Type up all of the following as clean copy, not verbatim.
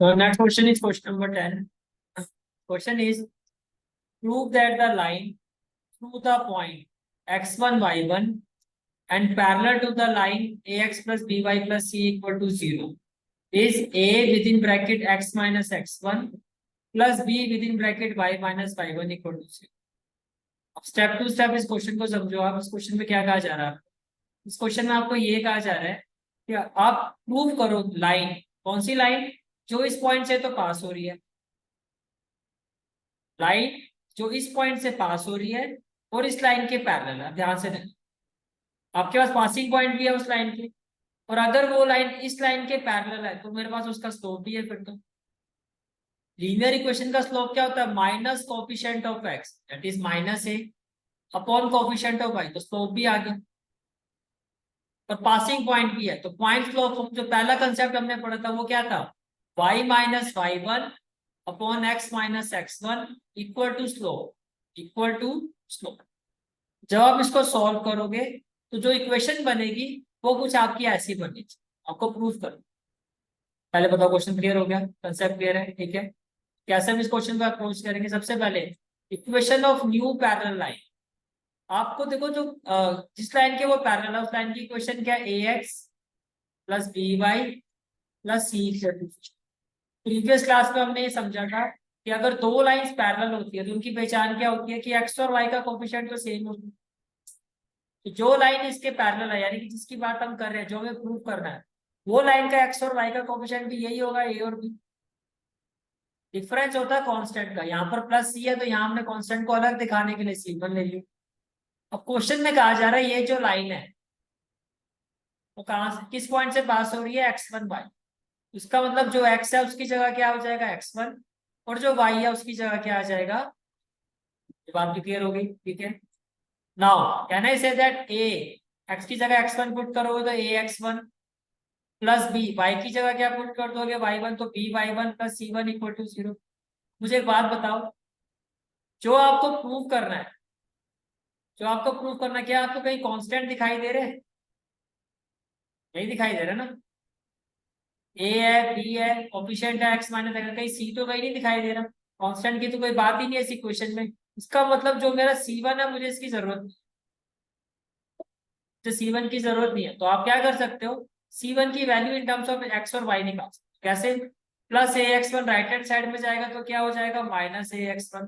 So next question is question number 10. Question is prove that the line through the point x1 y1 and parallel to the line ax plus by plus c equal to 0 is a within bracket x minus x1 plus b within bracket y minus y1 equal to 0. अब step to step इस question को समझो। आप इस question में क्या कहा जा रहा है? इस क्वेश्चन में आपको ये कहा जा रहा है कि आप प्रूव करो लाइन, कौन सी लाइन जो इस पॉइंट से तो पास हो रही है, लाइन जो इस पॉइंट से पास हो रही है और इस लाइन के पैरेलल है। ध्यान से देखें, आपके पास पासिंग पॉइंट भी है उस लाइन के, और अगर वो लाइन इस लाइन के पैरेलल है तो मेरे पास उसका स्लोप भी है। फिर तो लीनियर इक्वेशन का स्लोप क्या होता है? Minus coefficient of X that is minus A upon coefficient of Y, तो स्लोप भी आ गया और पासिंग पॉइंट भी है। तो पॉइंट स्लोप जो पहला कंसेप्ट हमने पढ़ा था वो क्या था? y minus Y one upon X minus X one equal to slope. जब आप इसको सॉल्व करोगे तो जो इक्वेशन बनेगी वो कुछ आपकी ऐसी बनेगी। आपको प्रूफ करो। पहले बताओ क्वेश्चन क्लियर हो गया, कंसेप्ट क्लियर है? ठीक है, कैसे हम इस क्वेश्चन को अप्रोच करेंगे? सबसे पहले equation of new parallel line. आपको देखो जो जिस लाइन के वो पैरेलल है उस लाइन की इक्वेशन क्या है? ax plus B Y plus C equal to. Previous class में हमने ये समझा था कि अगर दो लाइंस पैरेलल होती है तो उनकी पहचान क्या होती है कि एक्स और वाई का कोफिशिएंट तो सेम होता है। तो जो लाइन इसके पैरेलल है, यानी कि जिसकी बात हम कर रहे हैं, जो हमें प्रूव करना है, वो लाइन का एक्स और वाई का कोफिशिएंट भी यही होगा, ए और बी। डिफरेंस होता है कांस्टेंट का। यहाँ पर प्लस सी है तो यहाँ हमने कांस्टेंट को अलग दिखाने के लिए सी1 ले लिया। अब क्वेश्चन में कहा जा रहा है ये जो लाइन है वो कहां से, किस पॉइंट से पास हो रही है? x1 y। उसका मतलब जो x है उसकी जगह क्या हो जाएगा? x1, और जो y है उसकी जगह क्या आ जाएगा? ये बात भी क्लियर हो गई, ठीक है। Now can I say that a, x की जगह x1 पुट करोगे तो ax1 प्लस b, y की जगह क्या पुट कर दोगे? y1, तो by1 plus c1 equal to 0। मुझे एक बात बताओ, जो आपको प्रूव करना है, क्या आपको कहीं कांस्टेंट दिखाई दे रहे हैं? नहीं दिखाई दे रहा ना। ए है, बी है, कोफिशिएंट है एक्स माइनस एक्स, कहीं सी तो कहीं नहीं दिखाई दे रहा। कांस्टेंट की तो कोई बात ही नहीं है इस इक्वेशन में। इसका मतलब जो मेरा C1 है मुझे इसकी जरूरत नहीं, तो C1 की जरूरत नहीं है। तो आप क्या कर सकते हो? C1 की value in terms of X और वाई निकाल सकते हो। कैसे? Plus A X one right hand side में जाएगा तो क्या हो जाएगा? Minus A X one,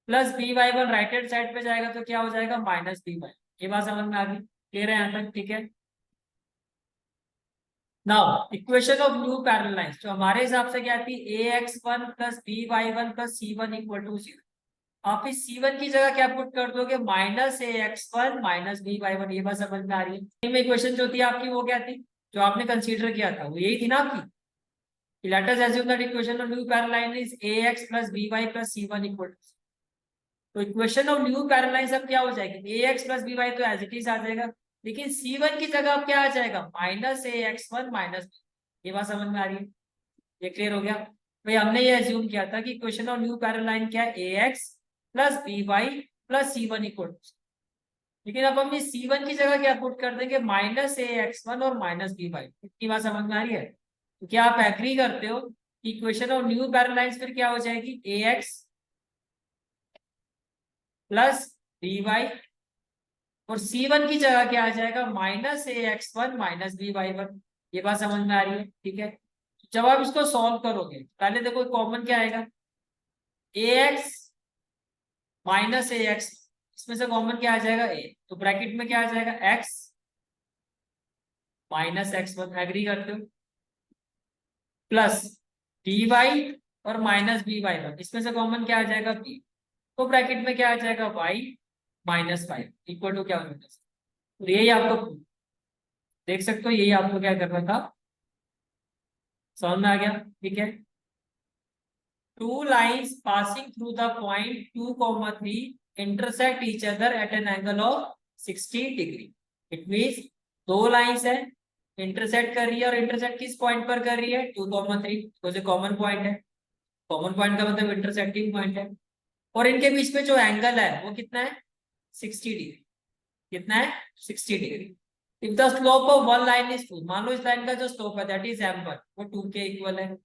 plus B Y one right hand side पे जाएगा तो क्या हो जाएगा? Minus B Y. ये बात समझ में आ गई? क्लियर है यहाँ तक? ठीक है। Now equation of new parallel lines जो हमारे हिसाब से क्या थी? ax1 plus by1 plus c1 equal to 0। आप इस c1 की जगह क्या पुट कर दोगे? Minus ax1 minus by1। ये बात समझ में आ रही है? में इक्वेशन जो थी आपकी वो क्या थी जो आपने कंसीडर किया था? वो यही थी ना आपकी। Let us assume that equation of new parallel line is ax plus by plus c1 equal to. तो equation of new parallel line अब क्या हो जाएगी? ax प्लस by तो एज इट इज आ जाएगा, लेकिन c1 की जगह अब क्या आ जाएगा? Minus ax1 minus. ये बात समझ में आ रही है? ये क्लियर हो गया भाई? हमने ये अज्यूम किया था कि equation of new parallel line क्या है? ax plus by plus c1 equal to. लेकिन अब हम इस c1 की जगह क्या पुट कर देंगे? माइनस ax1 और माइनस by। इतनी बात समझ में आ रही है? तो क्या आप एग्री करते हो कि equation of new parallel line फिर क्या हो जाएगी? ax प्लस by, और C1 की जगह क्या आ जाएगा? Minus ax1 minus by1। ये बात समझ में आ रही है? ठीक है। जब आप इसको सॉल्व करोगे पहले देखो कॉमन क्या आएगा? ax माइनस ax, इसमें से कॉमन क्या आ जाएगा? a, तो ब्रैकेट में क्या आ जाएगा? x minus x1। एग्री करते हो? प्लस by और माइनस by1, इसमें से कॉमन क्या आ जाएगा? b, तो ब्रैकेट में क्या आ जाएगा? y माइनस 5 इक्वल टू क्या हो जाएगा? तो यही आपको देख सकते हो, यही आपको क्या करना था। समझ में आ गया? ठीक है। Two lines passing through the point 2, 3 intersect each other at an angle of 60 degree. It means दो लाइंस है, इंटरसेक्ट कर रही है, और इंटरसेक्ट किस पॉइंट पर कर रही है? 2, 3, तो कॉमन पॉइंट है। कॉमन पॉइंट का मतलब इंटरसेक्टिंग पॉइंट है, और इनके बीच में जो एंगल है वो कितना है? 60 डिग्री। कितना है? 60 degree. If the slope of one line is 2, मान लो इस लाइन का जो स्लोप है दैट इज m1, वो 2 के इक्वल है।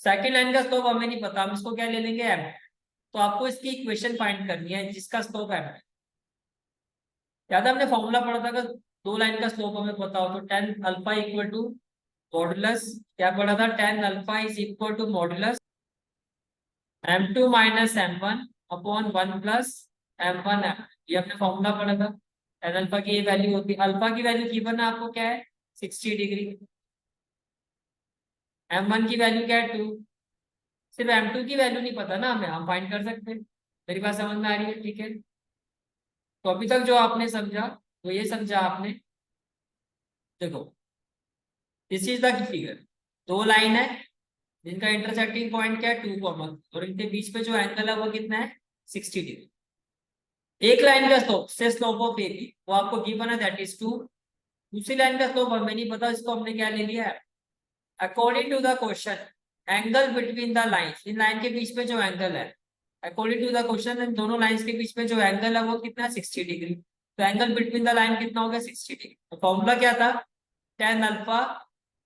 सेकंड लाइन का स्लोप हमें नहीं पता, हम इसको क्या ले लेंगे m। तो आपको इसकी इक्वेशन फाइंड करनी है जिसका स्लोप m है। याद है हमने फॉर्मूला पढ़ा था, अगर दो लाइन का स्लोप हमें पता हो तो tan alpha equal to modulus, क्या पढ़ा था, tan alpha is equal to modulus m2 minus m1 upon 1 plus m1 m। ये हमने फॉर्मूला पढ़ा था। टेन अल्फा की ये वैल्यू होती है, अल्फा की वैल्यू गिवन है आपको क्या है 60 डिग्री, m1 की वैल्यू क्या है 2। सिर्फ m2 की वैल्यू नहीं पता ना हमें, हम फाइंड कर सकते हैं। मेरी बात समझ में आ रही है, ठीक है। तो अभी तक जो आपने समझा वो ये समझा आपने, देखो दिस इज द फिगर, दो लाइन है जिनका इंटरसेक्टिंग पॉइंट क्या है 2, और इनके बीच पे जो एंगल है वो कितना है 60 डिग्री। एक लाइन का स्लोप से स्लोप ऑफ ए बी वो आपको गिवन है दैट इज 2। दूसरी लाइन का स्लोप हमें नहीं पता, इसको हमने क्या ले लिया है according to the question angle between the lines, इन लाइन के बीच में जो एंगल है अकॉर्डिंग टू द क्वेश्चन इन दोनों लाइंस के बीच में जो एंगल है वो कितना है 60 डिग्री। तो एंगल बिटवीन द लाइन कितना हो गया 60 डिग्री। तो फॉर्मूला क्या था, tan alpha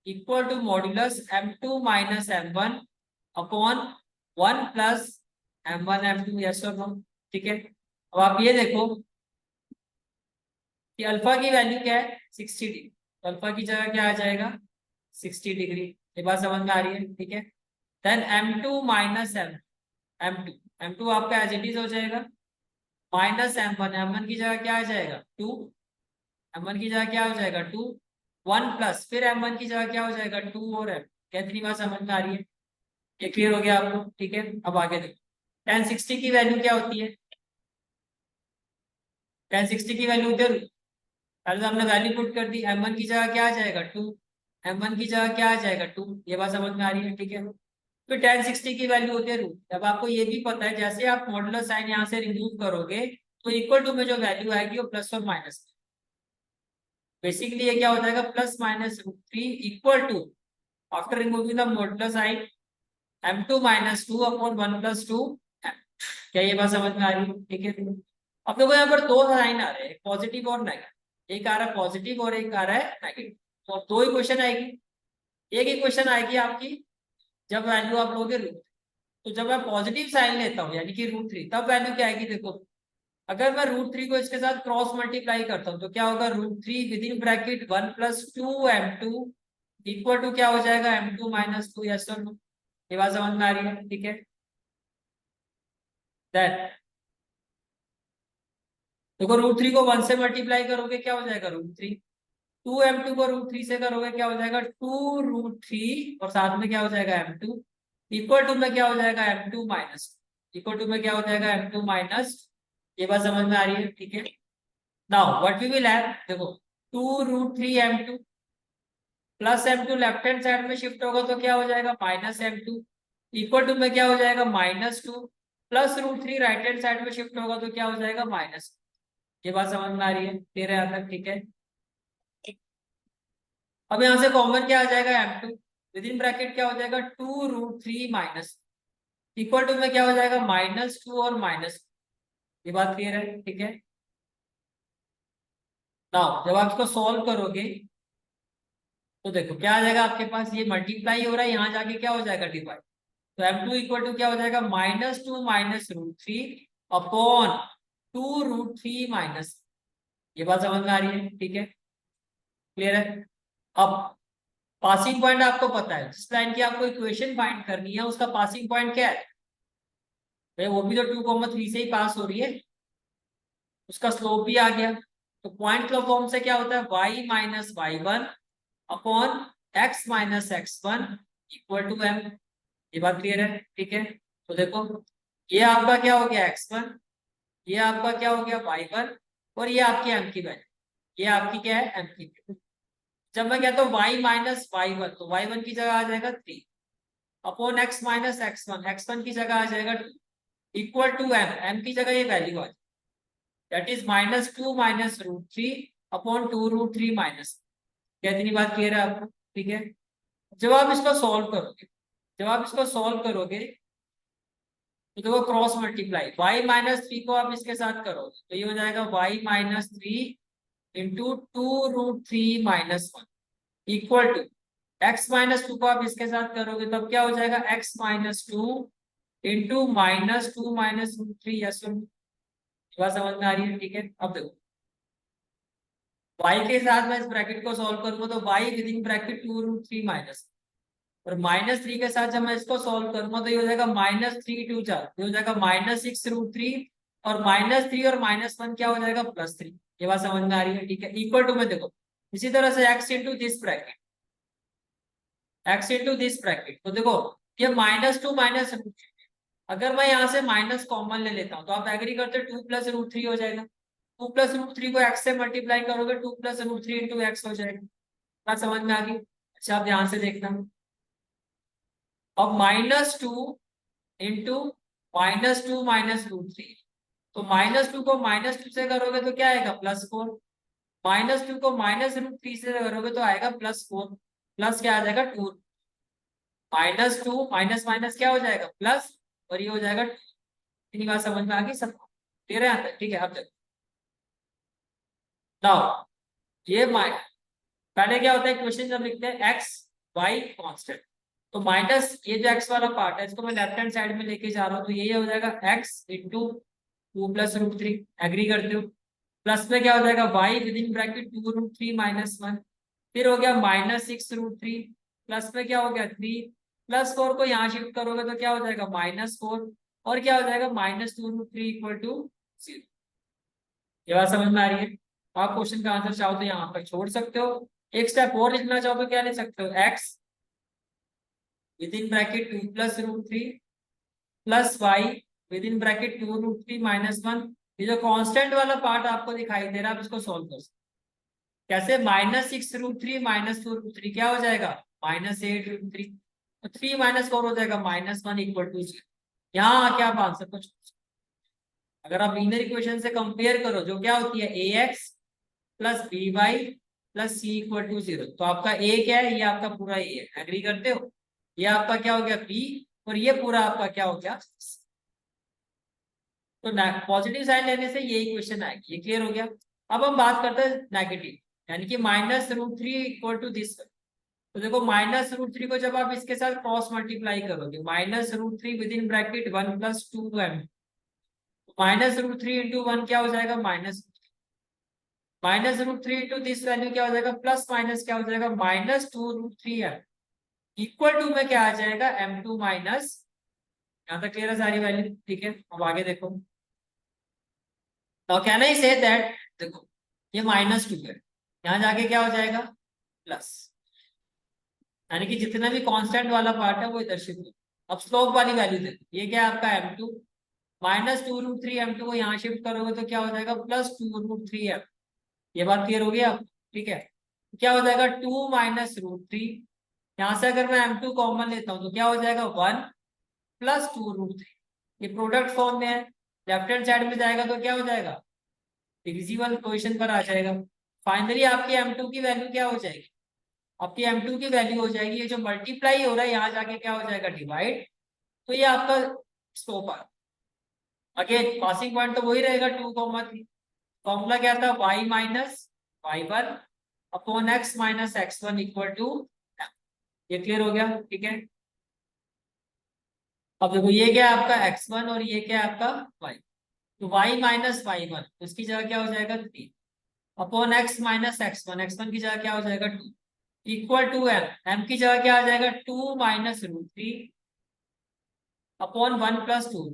equal to modulus m2 minus m1 upon 1 plus m1 m2, yes और नो, ठीक है। अब आप ये देखो कि अल्फा की वैल्यू क्या है 60 डिग्री, तो अल्फा की जगह क्या आ जाएगा 60 डिग्री। ये बात समझ में आ रही है, ठीक है। Then m2 minus m2, m2 आपका एज इट इज हो जाएगा माइनस m1, m1 की जगह क्या आ जाएगा 2, m1 की जगह क्या हो जाएगा 2, 1 प्लस फिर m1 की जगह क्या हो जाएगा 2 और m। क्या इतनी बात समझ में आ रही है, ये क्लियर हो गया आपको, ठीक है। अब आगे देखो tan 60 की वैल्यू क्या होती है, tan 60 की वैल्यू इधर पहले तो हमने वैल्यू पुट कर दी, m1 की जगह क्या आ जाएगा 2, m1 की जगह क्या आ जाएगा 2। ये बात समझ में आ रही है, ठीक है। तो tan 60 की वैल्यू होती है रूट। जब आपको ये भी पता है जैसे आप मॉडुलस साइन यहाँ से रिमूव करोगे तो इक्वल टू में जो वैल्यू आएगी वो प्लस और माइनस, बेसिकली ये क्या हो जाएगा plus minus root three equal to after removing the modulus sign m2 minus 2 upon 1 plus 2। क्या ये बात समझ में आ रही है, ठीक है। अब देखो यहाँ पर दो साइन आ रहे हैं पॉजिटिव और नेगेटिव, एक आ रहा है पॉजिटिव और एक आ रहा है नेगेटिव, तो दो ही क्वेश्चन आएगी। एक ही क्वेश्चन आएगी आपकी जब वैल्यू आप लोगे रूट, तो जब मैं पॉजिटिव साइन लेता हूँ यानी कि रूट थ्री, तब वैल्यू क्या आएगी देखो, अगर मैं रूट थ्री को इसके साथ क्रॉस मल्टीप्लाई करता हूँ तो क्या होगा root three with in bracket 1 plus 2m2 equal to क्या हो जाएगा m2 माइनस 2, यस और नो। ये बात समझ में आ रही है, ठीक है। देन देखो रूट थ्री को 1 से मल्टीप्लाई करोगे क्या हो जाएगा रूट थ्री, 2m2 को रूट थ्री से करोगे क्या हो जाएगा 2 रूट थ्री, और साथ में क्या हो जाएगा m2 इक्वल टू में क्या हो जाएगा m2 माइनस, इक्वल टू में क्या हो जाएगा m2 माइनस। ये बात समझ में आ रही है, ठीक है। Now what we will have, देखो 2 root three m2 plus m2 left hand side में शिफ्ट होगा तो क्या हो जाएगा माइनस m2 इक्वल टू में क्या हो जाएगा -2 plus root three right hand side में शिफ्ट होगा तो क्या हो जाएगा माइनस। ये बात समझ में आ रही है तेरे यहाँ तक, ठीक है। अब यहाँ से कॉमन क्या आ जाएगा m2 विद इन ब्रैकेट क्या हो जाएगा 2 root three minus equal to में क्या हो जाएगा -2 और माइनस। ये बात क्लियर है, ठीक है। नाउ जब आप इसको सॉल्व करोगे तो देखो क्या आ जाएगा आपके पास, ये मल्टीप्लाई हो रहा है यहाँ जाके क्या हो जाएगा डिवाइड, तो m2 इक्वल टू क्या हो जाएगा -2 minus root three upon 2 root three minus. ये बात समझ में आ रही है, ठीक है, क्लियर है। अब पासिंग पॉइंट आपको पता है, जिस लाइन की आपको इक्वेशन फाइंड करनी है उसका पासिंग पॉइंट क्या है भाई, वो भी तो 2,3 से ही पास हो रही है, उसका स्लोप भी आ गया। तो पॉइंट क्लब फॉर्म से क्या होता है y minus Y one upon X minus X one equal to m। ये बात क्लियर है, ठीक है। तो देखो ये आपका क्या हो गया x1, ये आपका क्या हो गया y1, और ये आपकी m की वैल्यू, ये आपकी क्या है m की वैल्यू। जब मैं कहता हूँ y माइनस वाई वन तो y1 की जगह आ जाएगा 3 upon x minus x1, x1 की जगह आ जाएगा 2 इक्वल टू m, m की जगह ये वैल्यू आ जाएगी that is -2 minus root three upon 2 root three minus. क्या इतनी बात क्लियर है आपको, ठीक है। जब आप इसको सॉल्व करोगे, जब आप इसको सॉल्व करोगे तो देखो cross multiply y minus three को आप इसके साथ करोगे तो ये हो जाएगा y minus three into 2 root three minus one equal to x minus two को आप इसके साथ करोगे तब क्या हो जाएगा, x minus two into minus two minus root three. Yes, बात समझ में आ रही है? ठीक है, अब देखो y के साथ मैं इस ब्रैकेट को सॉल्व करूंगा तो y with in bracket two root three minus, और माइनस थ्री के साथ जब मैं इसको सॉल्व करूंगा तो ये हो जाएगा माइनस थ्री टू चार, ये हो जाएगा माइनस सिक्स रूट थ्री, और माइनस थ्री और माइनस वन क्या हो जाएगा, प्लस थ्री। ये बात समझ में आ रही है? ठीक है, इक्वल टू में देखो इसी तरह से x into this bracket, x into this bracket, तो देखो ये minus two minus root three, अगर मैं यहाँ से माइनस कॉमन ले लेता हूँ तो आप एग्री करते टू प्लस रूट थ्री हो जाएगा, टू प्लस रूट थ्री को x से मल्टीप्लाई करोगे two plus root three into X हो जाएगा। बात समझ में आ गई? अच्छा, आप ध्यान से देखना, अब minus two into minus two minus root three, तो माइनस टू को माइनस टू से करोगे तो क्या आएगा, प्लस फोर, माइनस टू को माइनस रूट थ्री से करोगे तो आएगा प्लस फोर, प्लस क्या आ जाएगा two, minus two minus minus क्या हो जाएगा, प्लस, और ये हो जाएगा टू। इतनी बात समझ में आ गई सबको? क्लियर है यहाँ तक? ठीक है, अब देखो नाउ ये पहले क्या होता है, क्वेश्चन जब लिखते हैं एक्स वाई कांस्टेंट, तो माइनस ये जो एक्स वाला पार्ट है इसको मैं लेफ्ट हैंड साइड में लेके जा रहा हूँ, तो ये हो जाएगा X into two plus root three, agree करते हो? प्लस में क्या हो जाएगा, Y with in bracket two root three minus one, फिर हो गया minus six root three, plus में क्या हो गया थ्री, प्लस फोर को यहाँ शिफ्ट करोगे तो क्या हो जाएगा माइनस फोर, और क्या हो जाएगा minus two root three equal to zero. ये बात समझ में आ रही है? आप क्वेश्चन का आंसर चाहो तो यहाँ पर छोड़ सकते हो, एक स्टेप और लिखना चाहो तो क्या लिख सकते हो, X with in bracket two plus root three plus Y with in bracket two root three minus one. ये जो कांस्टेंट वाला पार्ट आपको दिखाई दे रहा है आप इसको सोल्व कर सकते हो। कैसे, minus six root three minus two root three क्या हो जाएगा, माइनस एट रूट थ्री, तो थ्री माइनस फोर हो जाएगा minus one equal to zero. यहाँ आके आप आंसर को अगर आप लीनियर इक्वेशन से कंपेयर करो जो क्या होती है, A X plus B Y plus C equal to zero, तो आपका ए क्या है, ये आपका पूरा ए है, एग्री करते हो? ये आपका क्या हो गया बी, और ये पूरा आपका क्या हो गया, तो पॉजिटिव साइन लेने से ये इक्वेशन आएगी। ये क्लियर हो गया? अब हम बात करते हैं नेगेटिव, यानी कि minus root three equal to this, तो देखो माइनस रूट थ्री को जब आप इसके साथ क्रॉस मल्टीप्लाई करोगे, minus root three with in bracket one plus two M, minus root three into one क्या हो जाएगा, minus root three into this value क्या हो जाएगा, प्लस माइनस क्या हो जाएगा, minus two root three M, equal to में क्या आ जाएगा, एम टू माइनस। यहाँ तक क्लियर है सारी वैल्यू? ठीक है, अब आगे देखो, now can I say that, देखो ये माइनस टू है, यहाँ जाके क्या हो जाएगा, प्लस, यानी कि जितना भी कांस्टेंट वाला पार्ट है वो इधर शिफ्ट हो। अब स्लोप वाली वैल्यू देखो, ये क्या है आपका M two, minus two root three M two को यहाँ शिफ्ट करोगे तो क्या हो जाएगा, plus two root three M. ये बात क्लियर हो गई आप? ठीक है, क्या हो जाएगा, टू माइनस रूट थ्री, यहाँ से अगर मैं एम टू कॉमन लेता हूँ तो क्या हो जाएगा, one plus two root three, ये प्रोडक्ट फॉर्म में है, लेफ्ट हैंड साइड में जाएगा तो क्या हो जाएगा, डिविजिबल पोजीशन पर आ जाएगा। फाइनली आपकी M2 की वैल्यू क्या हो जाएगी, आपकी M2 की वैल्यू हो जाएगी, ये जो मल्टीप्लाई हो रहा है यहाँ जाके क्या हो जाएगा, डिवाइड, तो ये आपका स्लोप आ, अगेन पासिंग पॉइंट तो वही रहेगा टू कॉमा थ्री, फॉर्मूला क्या था, y minus Y one upon X minus X one equal to, ये क्लियर हो गया? ठीक है, अब देखो ये क्या है आपका x1 और ये क्या है आपका y, तो y माइनस वाई वन उसकी जगह क्या हो जाएगा, three upon X minus X one की जगह क्या हो जाएगा, two equal to M, M की जगह क्या आ जाएगा, two minus root three upon one plus two.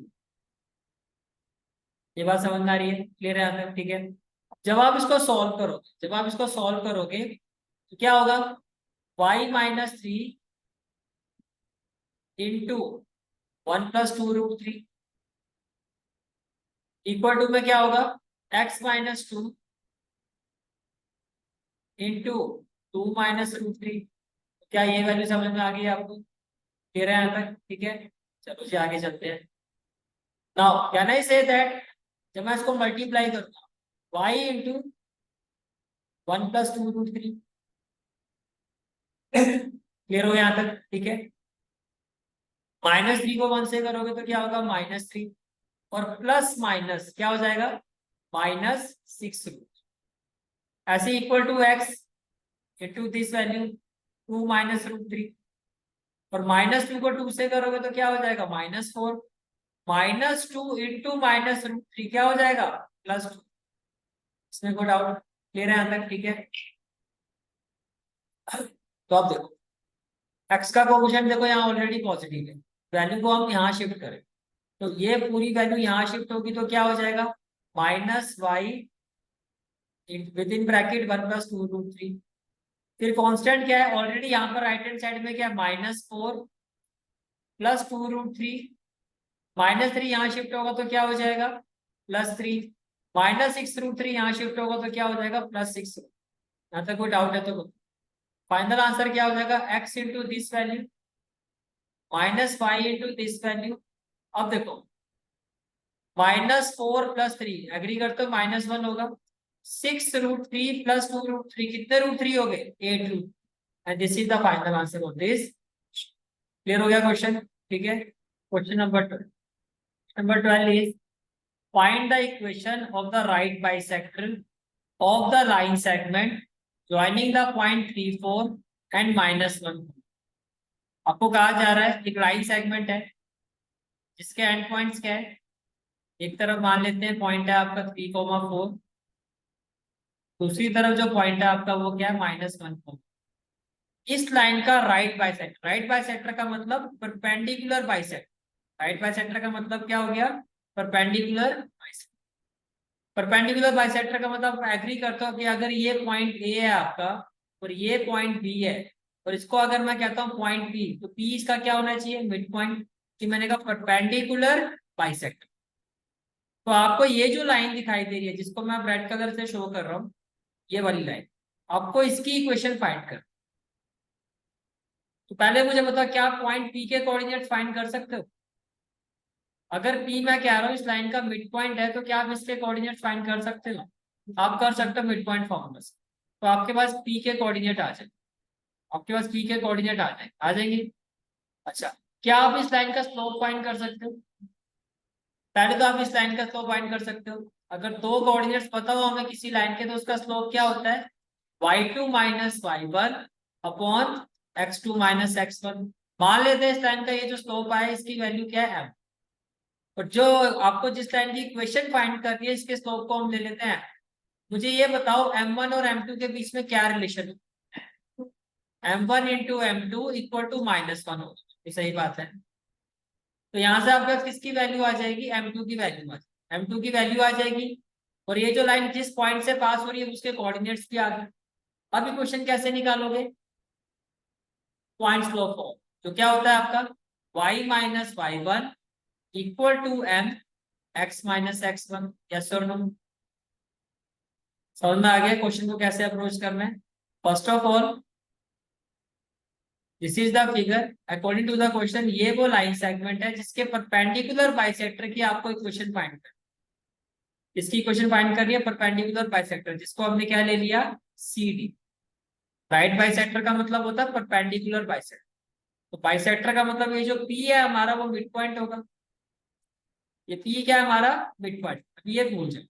ये बात समझ में आ रही है? क्लियर है यहाँ तक? ठीक है, जब आप इसको सॉल्व करोगे, जब आप इसको सॉल्व करोगे तो क्या होगा, y minus three into one plus two root three equal to में क्या होगा, x minus two into two minus root three. क्या ये वैल्यू समझ में आ गई आपको? क्लियर है यहाँ तक? ठीक है, चलो जी आगे चलते हैं। Now can I say that, जब मैं इसको मल्टीप्लाई करूंगा y into one plus two root three, clear हो यहाँ तक? ठीक है, माइनस थ्री को वन से करोगे तो क्या होगा, माइनस थ्री, और प्लस माइनस क्या हो जाएगा, माइनस सिक्स रूट, ऐसे equal to X into this value, 2 minus root three, और -2 को 2 से करोगे तो क्या हो जाएगा -4, -2 इंटू -√3 क्या हो जाएगा +2। इसमें कोई डाउट क्लियर है यहाँ तक? ठीक है, तो अब देखो x का कोएफिशिएंट देखो यहाँ ऑलरेडी पॉजिटिव है, वैल्यू को हम यहाँ शिफ्ट करें तो ये पूरी वैल्यू यहाँ शिफ्ट होगी तो क्या हो जाएगा -y विद इन ब्रैकेट 1+2√3। फिर कांस्टेंट क्या है ऑलरेडी यहाँ पर राइट हैंड साइड में क्या है -4 +2√3, -3 यहाँ शिफ्ट होगा तो क्या हो जाएगा +3, -6√3 यहाँ शिफ्ट होगा तो क्या हो जाएगा +6। यहाँ तक कोई डाउट है तो फाइनल आंसर क्या हो जाएगा x into this value -y into this value. अब देखो -4 +3 एग्री करते हो -1 होगा, 6√3 +2√3 कितने √3 हो गए 8 and this is the final answer of this. Clear हो गया क्वेश्चन? ठीक है, question number 12 is find the equation of the right bisector of the line segment joining the point 34 and -1। आपको कहा जा रहा है एक लाइन सेगमेंट है जिसके एंड पॉइंट्स क्या है, एक तरफ मान लेते हैं पॉइंट है आपका 3,4, दूसरी तरफ जो पॉइंट है आपका वो क्या है -1। इस लाइन का राइट बाइसेक्टर का मतलब परपेंडिकुलर बाइसेक्टर। राइट बाइसेक्टर का मतलब क्या हो गया परपेंडिकुलर बाइसेक्टर। परपेंडिकुलर बाइसेक्टर का मतलब एग्री करता हूँ कि अगर ये पॉइंट ए है आपका और ये पॉइंट बी है और इसको अगर मैं कहता हूँ पॉइंट बी तो पी इसका क्या होना चाहिए मिड पॉइंट, कि मैंने कहा परपेंडिकुलर बाइसेक्टर। तो आपको ये जो लाइन दिखाई दे रही है जिसको मैं रेड कलर से शो कर रहा हूँ ये वाली लाइन, आपको इसकी इक्वेशन फाइंड कर। तो पहले मुझे बताओ क्या आप पॉइंट पी के कोऑर्डिनेट्स फाइंड कर सकते हो? अगर पी मैं कह रहा हूँ इस लाइन का मिड पॉइंट है तो क्या आप इसके कोऑर्डिनेट्स फाइंड कर सकते हो? आप कर सकते हो मिड पॉइंट फॉर्मूला से। तो आपके पास पी के कोऑर्डिनेट आ जाए, आपके पास पी के कोऑर्डिनेट आ जाएंगे। अच्छा, क्या आप इस लाइन का स्लोप फाइंड कर सकते हो? पहले तो आप इस लाइन का स्लोप फाइंड कर सकते हो। अगर दो कोऑर्डिनेट्स पता हो हमें किसी लाइन के तो उसका स्लोप क्या होता है y2 - y1 upon x2 - x1। मान लेते हैं इस लाइन का ये जो स्लोप आया इसकी वैल्यू क्या है m, और जो आपको जिस लाइन की इक्वेशन फाइंड करनी है इसके स्लोप को हम ले लेते हैं। मुझे ये बताओ m1 और m2 के बीच में क्या रिलेशन है? m1 into m2 equal to -1 होगा, ये सही बात है। तो यहाँ से आपके पास किसकी वैल्यू आ जाएगी m2 की वैल्यू m2 की वैल्यू आ जाएगी, और ये जो लाइन जिस पॉइंट से पास हो रही है उसके कोऑर्डिनेट्स भी आ गए। अब इक्वेशन कैसे निकालोगे? पॉइंट स्लोप फॉर्म, जो क्या होता है आपका y - y1 equal to m x - x1। Yes और नो? समझ में आ गया क्वेश्चन को कैसे अप्रोच करना है? First of all this is the figure according to the question, ये वो लाइन सेगमेंट है जिसके परपेंडिकुलर बाइसेक्टर की आपको इक्वेशन फाइंड करनी है। इसकी इक्वेशन फाइंड करनी है परपेंडिकुलर बाइसेक्टर, जिसको हमने क्या ले लिया CD। राइट बाइसेक्टर का मतलब होता है परपेंडिकुलर बाइसेक्टर, तो बाइसेक्टर का मतलब ये जो P है हमारा वो मिड पॉइंट होगा। ये P क्या है हमारा मिड पॉइंट, ये भूल जाए।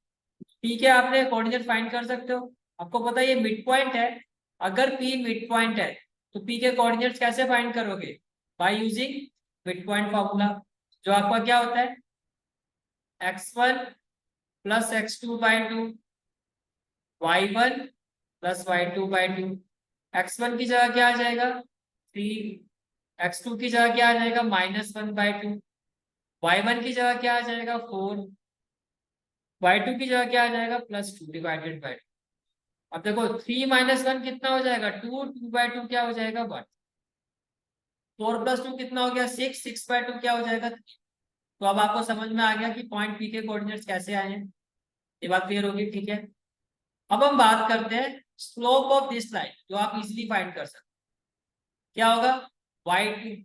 P के आपने कोऑर्डिनेट फाइंड कर सकते हो, आपको पता है ये मिड पॉइंट है। अगर P मिड पॉइंट है तो P के कोऑर्डिनेट्स कैसे फाइंड करोगे? By using mid point formula, जो आपका क्या होता है x1 + x2/2 y1 + y2/2। x1 की जगह क्या आ जाएगा 3, x2 की जगह क्या आ जाएगा -1/2, y1 की जगह क्या आ जाएगा 4, y2 की जगह क्या आ जाएगा +2/2। अब देखो 3 - 1 कितना हो जाएगा 2, 2/2 क्या हो जाएगा 1, 4 + 2 कितना हो गया 6, 6/2 क्या हो जाएगा 3। तो अब आपको समझ में आ गया कि पॉइंट पी के कोऑर्डिनेट्स कैसे आए हैं, ये बात क्लियर होगी? ठीक है, अब हम बात करते हैं स्लोप ऑफ दिस लाइन, जो आप इजीली फाइंड कर सकते हैं। क्या होगा y2,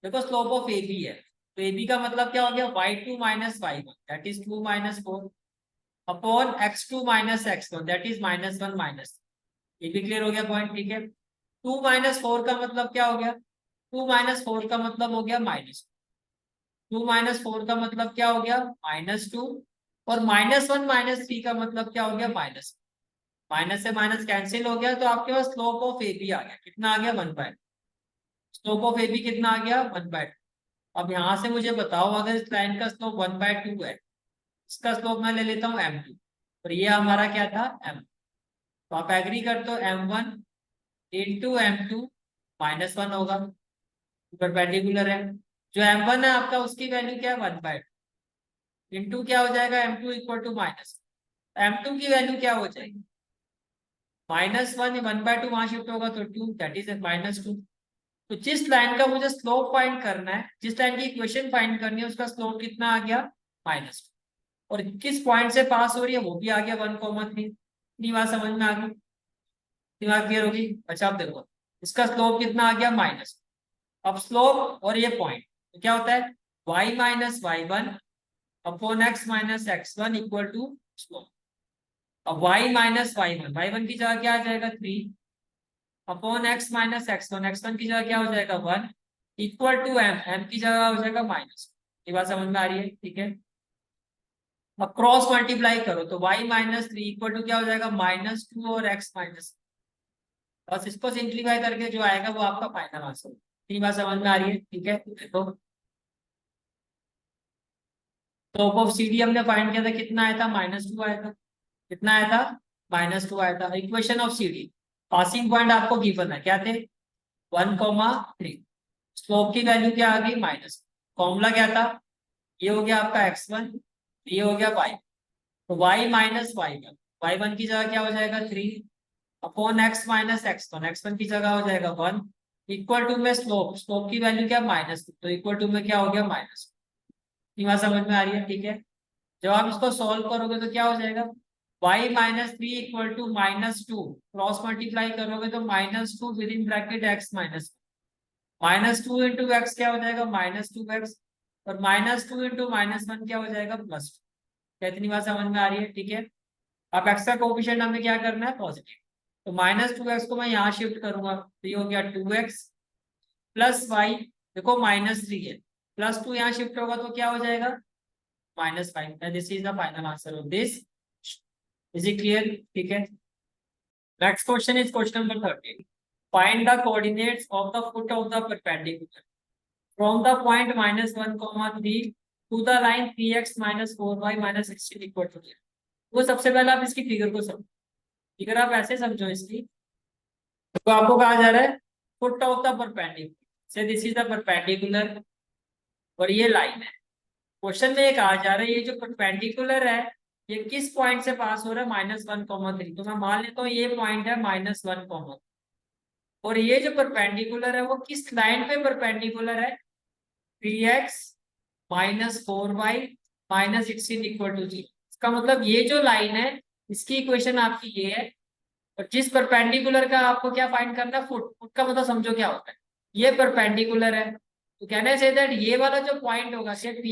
देखो स्लोप ऑफ AB है तो AB का मतलब क्या हो गया y2 - y1 that is 2 - 4 upon x2 - x1 that is -1 - ये भी क्लियर हो गया पॉइंट? ठीक है, 2 - 4 का मतलब क्या हो गया 2 - 4 का मतलब हो गया -2 -4 का मतलब क्या हो गया -2, और -1 - 3 का मतलब क्या हो गया माइनस से माइनस कैंसिल हो गया, तो आपके पास स्लोप ऑफ AB आ गया, कितना आ गया 1/। स्लोप ऑफ ए बी कितना आ गया 1/2। अब यहाँ से मुझे बताओ अगर इस लाइन का स्लोप 1/2 है, इसका स्लोप मैं ले लेता हूँ m2, और ये हमारा क्या था m। तो आप एग्री करते हो m1 इंटू m2 -1 होगा, परपेंडिकुलर है। जो m1 है आपका उसकी वैल्यू क्या है 1/2 इंटू क्या हो जाएगा m2 equal to minus, m2 की वैल्यू क्या हो जाएगी -1, 1/2 वहां शिफ्ट होगा तो 2, दैट इज -2। तो जिस लाइन का मुझे स्लोप फाइंड करना है, जिस लाइन की इक्वेशन फाइंड करनी है, उसका स्लोप कितना आ गया -2, और किस पॉइंट से पास हो रही है वो भी आ गया 1,3। इतनी बात समझ में आ गई, दिमाग क्लियर होगी। अच्छा आप देखो इसका स्लोप कितना आ गया माइनस। अब स्लोप और ये पॉइंट तो क्या होता है y minus y1 upon x minus x1 equal to slope. अब y माइनस y1 की जगह क्या आ जाएगा 3 अपॉन x माइनस x1 की जगह क्या हो जाएगा 1 इक्वल टू m की जगह हो जाएगा माइनस। ये बात समझ में आ रही है, ठीक है। अब क्रॉस मल्टीप्लाई करो तो y माइनस 3 इक्वल टू क्या हो जाएगा -2 और x माइनस। बस इसको सिंप्लीफाई करके जो आएगा वो आपका फाइनल आंसर। ये बात समझ में आ रही है, ठीक है। तो ऑफ सी डी हमने फाइंड किया था, कितना आया था -2 आया था। कितना आया था -2 आया था। Equation of C D, passing point आपको गिवन है, क्या थे 1,3। स्लोप की वैल्यू क्या आ गई माइनस, फॉर्मूला क्या था, ये हो गया आपका x1, ये हो गया y। तो y माइनस y1 की जगह क्या हो जाएगा 3 अपॉन x माइनस x1 की जगह हो जाएगा 1 इक्वल टू में स्लोप की वैल्यू क्या -2, तो इक्वल टू में क्या हो गया माइनस। ये बात समझ में आ रही है, ठीक है। जब आप इसको सॉल्व करोगे तो क्या हो जाएगा y minus 3 equal to -2, cross multiply करोगे तो -2 with in bracket x -2 into x क्या हो जाएगा -2x, और -2 इंटू -1 क्या हो जाएगा +2। क्या इतनी बात समझ में आ रही है, ठीक है। अब x का कोफिशिएंट हमें क्या करना है पॉजिटिव, तो -2x को मैं यहाँ शिफ्ट करूंगा तो ये हो गया 2x प्लस y, देखो -3 है, +2 यहाँ शिफ्ट होगा तो क्या हो जाएगा -5। This is the final answer of this. Is it clear, ठीक है। Next question is question number 13। Find the coordinates of the foot of the perpendicular from the point -1,3 to the line 3x - 4y - 16 equal to 0। वो सबसे पहले आप इसकी figure को समझो। Figure आप ऐसे समझो इसकी, तो आपको कहा जा रहा है फुट ऑफ द परपेंडिकुलर से दिस इज द परपेंडिकुलर, और ये लाइन है। क्वेश्चन में ये कहा जा रहा है ये जो परपेंडिकुलर है ये किस पॉइंट से पास हो रहा है -1,3। तो मैं मान लेता हूँ ये पॉइंट है -1, और ये जो परपेंडिकुलर है वो किस लाइन पे परपेंडिकुलर है 3x - 4y - 16 इक्वल टू 0। इसका मतलब ये जो लाइन है इसकी इक्वेशन आपकी ये है, और जिस परपेंडिकुलर का आपको क्या फाइंड करना है फुट का मतलब समझो क्या होता है, ये परपेंडिकुलर है तो कहना से दैट ये वाला जो पॉइंट होगा से P,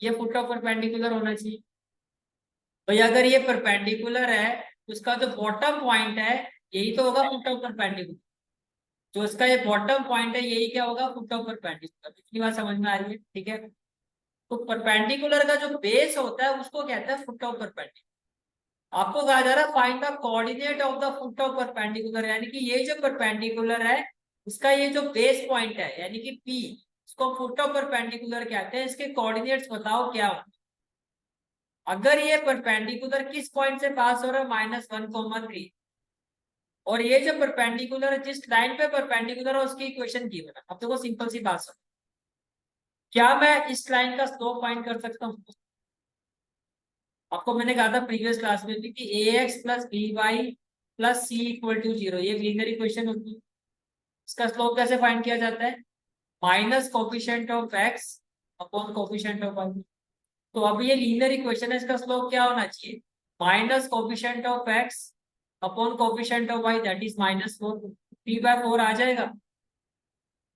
ये फुट ऑफ परपेंडिकुलर होना चाहिए। भाई अगर ये परपेंडिकुलर है तो उसका जो बॉटम पॉइंट है यही तो होगा फुट ऑफ परपेंडिकुलर। जो इसका ये बॉटम पॉइंट है यही क्या होगा फुट ऑफ परपेंडिकुलर। इतनी बात समझ में आ रही है, ठीक है। तो परपेंडिकुलर का जो बेस होता है उसको कहते हैं फुट ऑफ परपेंडिकुलर। आपको कहा जा रहा है find the coordinate of the foot of perpendicular, यानी कि ये जो परपेंडिकुलर है इसका ये जो बेस पॉइंट है यानी कि P, इसको फुट ऑफ परपेंडिकुलर कहते हैं। इसके कोऑर्डिनेट्स बताओ क्या हो। अगर ये परपेंडिकुलर किस पॉइंट से पास हो रहा है -1,3, और ये जो परपेंडिकुलर है जिस लाइन पे परपेंडिकुलर है उसकी इक्वेशन गिवन है। अब देखो सिंपल सी बात सुनो, क्या मैं इस लाइन का स्लोप फाइंड कर सकता हूँ। आपको मैंने कहा था प्रीवियस क्लास में भी कि ax plus by plus c equal to 0 ये लीनियर इक्वेशन होती है। इसका स्लोप कैसे फाइंड किया जाता है minus coefficient of x upon coefficient of y। तो अब ये लीनियर इक्वेशन है, इसका स्लोप क्या होना चाहिए minus coefficient of x upon coefficient of y that is -4। 3/4 आ जाएगा,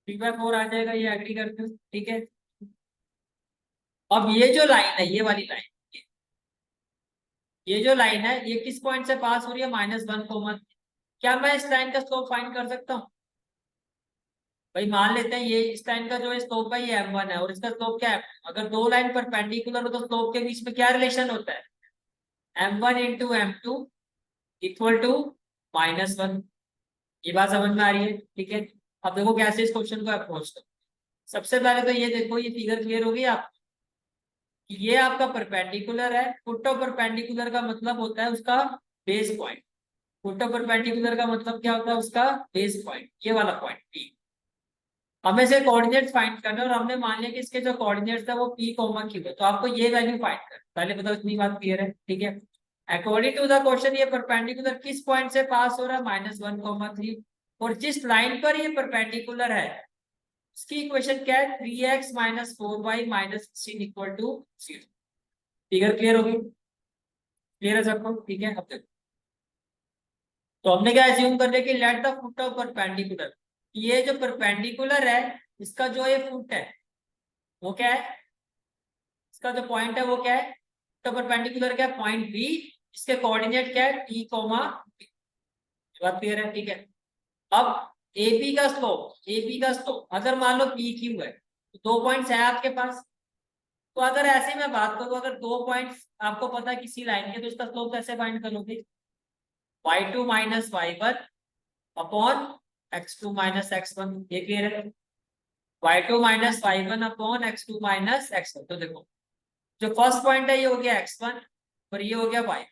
3/4 आ जाएगा, ये एग्री करते हो, ठीक है। अब ये जो लाइन है ये वाली लाइन, ये जो लाइन है ये किस पॉइंट से पास हो रही है -1, क्या मैं इस लाइन का स्लोप फाइंड कर सकता हूँ। भाई मान लेते हैं ये इस लाइन का जो स्लोप है ये m1 है और इसका स्लोप क्या है। अगर दो लाइन परपेंडिकुलर हो तो स्लोप के बीच में क्या रिलेशन होता है m1 into m2 equal to -1। ये बात समझ में आ रही है, ठीक है। अब देखो कैसे इस क्वेश्चन को अप्रोच करो। सबसे पहले तो ये देखो, ये फिगर क्लियर होगी आप, ये आपका परपेंडिकुलर है। फुट ऑफ परपेंडिकुलर का मतलब होता है उसका base point. Foot of perpendicular का मतलब क्या होता है, उसका बेस पॉइंट, ये वाला पॉइंट पी। हमें से कोऑर्डिनेट्स फाइंड करना है और हमने मान लिया कि इसके जो कोऑर्डिनेट्स है वो पी कॉमा क्यू है, तो आपको ये वैल्यू फाइंड कर, पहले बताओ इतनी बात क्लियर है, ठीक है। अकॉर्डिंग टू द क्वेश्चन ये परपेंडिकुलर किस पॉइंट से पास हो रहा है, -1, 3, और जिस लाइन पर ये परपेंडिकुलर है इसकी इक्वेशन क्या है, 3x - 4y - 16 = 0। फिगर क्लियर होगी, क्लियर है सबको, ठीक है। अब देखो, तो हमने क्या एज्यूम कर लिया कि let the foot of perpendicular, ये जो परपेंडिकुलर है इसका जो ये फुट है वो क्या है, इसका जो पॉइंट है वो क्या है, तो परपेंडिकुलर क्या है, पॉइंट बी। इसके कोऑर्डिनेट क्या है, टी कॉमा, बात क्लियर है, ठीक है। अब एपी का स्लोप, एपी का स्लोप अगर मान लो पी क्यू है तो 2 पॉइंट्स है आपके पास। तो अगर ऐसे मैं बात करूं, अगर 2 पॉइंट्स आपको पता है किसी लाइन के, तो इसका स्लोप कैसे फाइंड करोगे, y2 - y1 upon x2 - x1, ये क्लियर है। y2 - y1 upon x2 - x1। तो देखो जो फर्स्ट पॉइंट है ये हो गया x1 और ये हो गया y,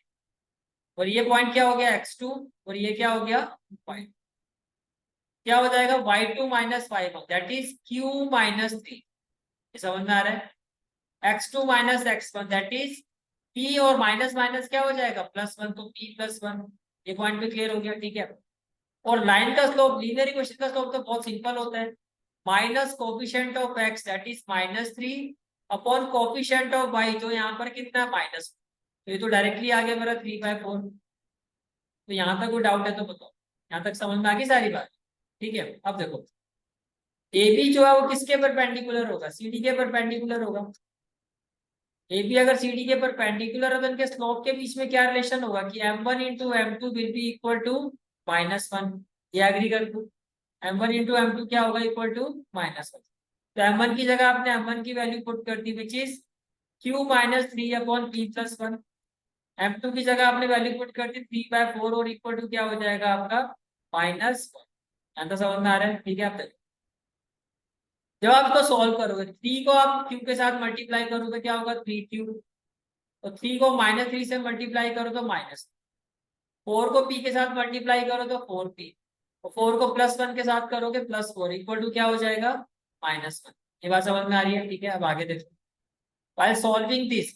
और ये पॉइंट क्या हो गया x2 और ये क्या हो गया y। क्या हो जाएगा, y2 - y1 that is q - 3, ये समझ में आ रहा है। x2 - x1 that is p, और माइनस माइनस क्या हो जाएगा, +1, तो p+1। ये पॉइंट भी क्लियर हो गया, ठीक है। और लाइन का स्लोप, लीनियर इक्वेशन का स्लोप तो बहुत सिंपल होता है, minus coefficient of x that is -3 upon coefficient of y जो यहाँ पर कितना माइनस, तो ये तो डायरेक्टली आ गया मेरा 3/4। तो यहाँ तक कोई डाउट है तो बताओ, यहाँ तक समझ में आ गई सारी बात, ठीक है। अब देखो ए बी जो है वो किसके परपेंडिकुलर होगा, सी डी के परपेंडिकुलर होगा। ए बी अगर सी डी के परपेंडिकुलर है तो इनके स्लोप के बीच में क्या रिलेशन होगा कि m1 × m2 will be equal to -1। ये एग्री कर दो, m1 × m2 क्या होगा, इक्वल टू -1। तो m1 की जगह आपने m1 की वैल्यू पुट कर दी which is q - 3 upon p+1। m2 की जगह आपने वैल्यू पुट कर दी 3/4 और इक्वल टू क्या हो जाएगा आपका -1। यहाँ तो समझ में आ रहा है, ठीक है। आप देखो जब आप इसको सॉल्व करोगे, 3 को आप q के साथ मल्टीप्लाई करोगे क्या होगा, 3q, और 3 को -3 से मल्टीप्लाई करो तो -4 को p के साथ मल्टीप्लाई करो तो 4p, और 4 को +1 के साथ करोगे +4 इक्वल टू क्या हो जाएगा -1। ये बात समझ में आ रही है, ठीक है। अब आगे देखो, बाय सॉल्विंग दिस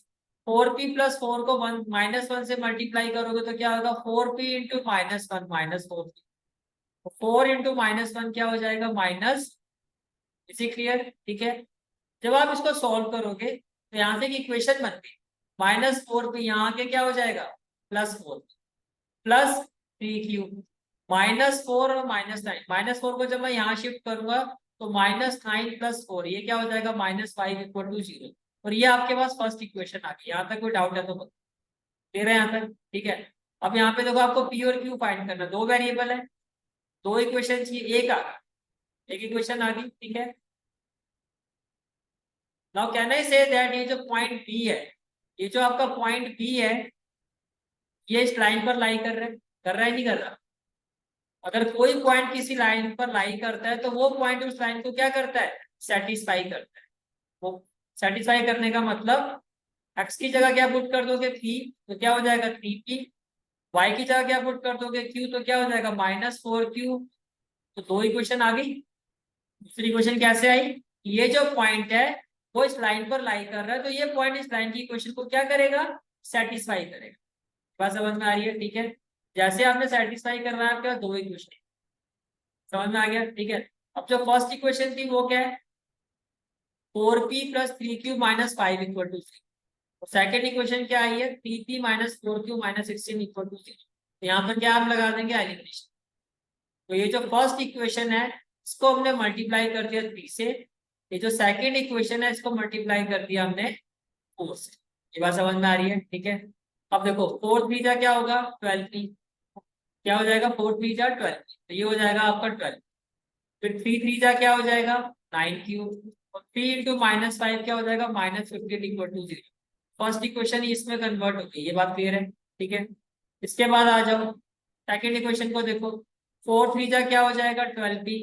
4p + 4 को -1 से मल्टीप्लाई करोगे तो क्या होगा, 4p × -1 -4p, 4 × -1 क्या हो जाएगा माइनस, इसी क्लियर, ठीक है। जब आप इसको सॉल्व करोगे तो यहाँ से इक्वेशन बनती है -4p, यहाँ के क्या हो जाएगा +4 +3q, -4 और -9, -4 को जब मैं यहाँ शिफ्ट करूंगा तो -9 + 4 ये क्या हो जाएगा -5 = 0। और ये आपके पास फर्स्ट इक्वेशन आ गई। यहाँ तक कोई डाउट है तो बताओ, क्लियर है यहाँ तक, ठीक है। अब यहाँ पे देखो आपको p और q फाइंड करना, दो वेरिएबल है, दो इक्वेशन चाहिए, एक आ गई, एक इक्वेशन आ गई, ठीक है। Now can I say that ये जो पॉइंट बी है, ये जो आपका पॉइंट बी है ये इस लाइन पर लाई कर रहा है नहीं कर रहा। अगर कोई पॉइंट किसी लाइन पर लाई करता है तो वो पॉइंट उस लाइन को क्या करता है, सेटिस्फाई करता है। वो सेटिस्फाई करने का मतलब x की जगह क्या पुट कर दोगे p, तो क्या हो जाएगा 3p, y की जगह क्या पुट कर दोगे q, तो क्या हो जाएगा -4q। तो दो इक्वेशन आ गई। दूसरी इक्वेशन कैसे आई, ये जो पॉइंट है वो इस लाइन पर लाई कर रहा है, तो ये पॉइंट इस लाइन की इक्वेशन को क्या करेगा, सेटिस्फाई करेगा। बात समझ में आ रही है, ठीक है। जैसे आपने सेटिस्फाई करना है आपके पास दो इक्वेशन, समझ में आ गया, ठीक है। अब जो फर्स्ट इक्वेशन थी वो क्या है, 4p + 3q - 5 = 3। और सेकेंड इक्वेशन क्या आई है, 3p - 4q - 16 = 0। तो यहाँ पर क्या आप लगा देंगे, एलिमिनेशन। तो ये जो फर्स्ट इक्वेशन है इसको हमने मल्टीप्लाई कर दिया 3 से, ये जो सेकंड इक्वेशन है इसको मल्टीप्लाई कर दिया हमने 4 से। ये बात समझ में आ रही है, ठीक है। अब देखो 4 3 क्या होगा 12p, क्या हो जाएगा 4 3 12, तो ये हो जाएगा आपका 12। फिर 3 3 क्या हो जाएगा 9q, और 3 × -5 क्या हो जाएगा -15 = 0। फर्स्ट इक्वेशन इसमें कन्वर्ट होगी, ये बात क्लियर है, ठीक है। इसके बाद आ जाओ सेकंड इक्वेशन को देखो, 4 3 क्या हो जाएगा 12p,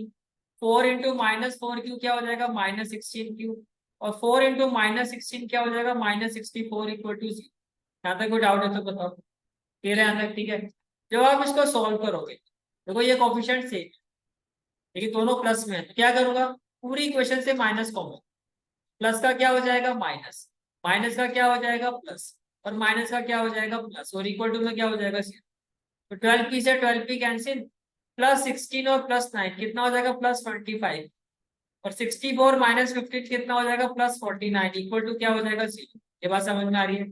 4 इंटू -4 क्यू क्या हो जाएगा -16 क्यू, और 4 इंटू -16 क्या हो जाएगा -64 इक्वल टू 0। यहाँ तक कोई डाउट है तो बताओ, क्लियर है यहाँ तक? ठीक है, जब आप इसको सॉल्व करोगे, देखो ये कोफिशिएंट सेम, लेकिन दोनों प्लस में है, तो क्या करूंगा, पूरी इक्वेशन से माइनस कॉमन, प्लस का क्या हो जाएगा माइनस, माइनस का क्या हो जाएगा प्लस, और माइनस का क्या हो जाएगा प्लस, और इक्वल टू में क्या हो जाएगा 0। तो 12p से 12p कैंसिल, +16 और +9 कितना हो जाएगा +25, और 64 -15 कितना हो जाएगा +49 इक्वल टू क्या हो जाएगा 0। ये बात समझ में आ रही है?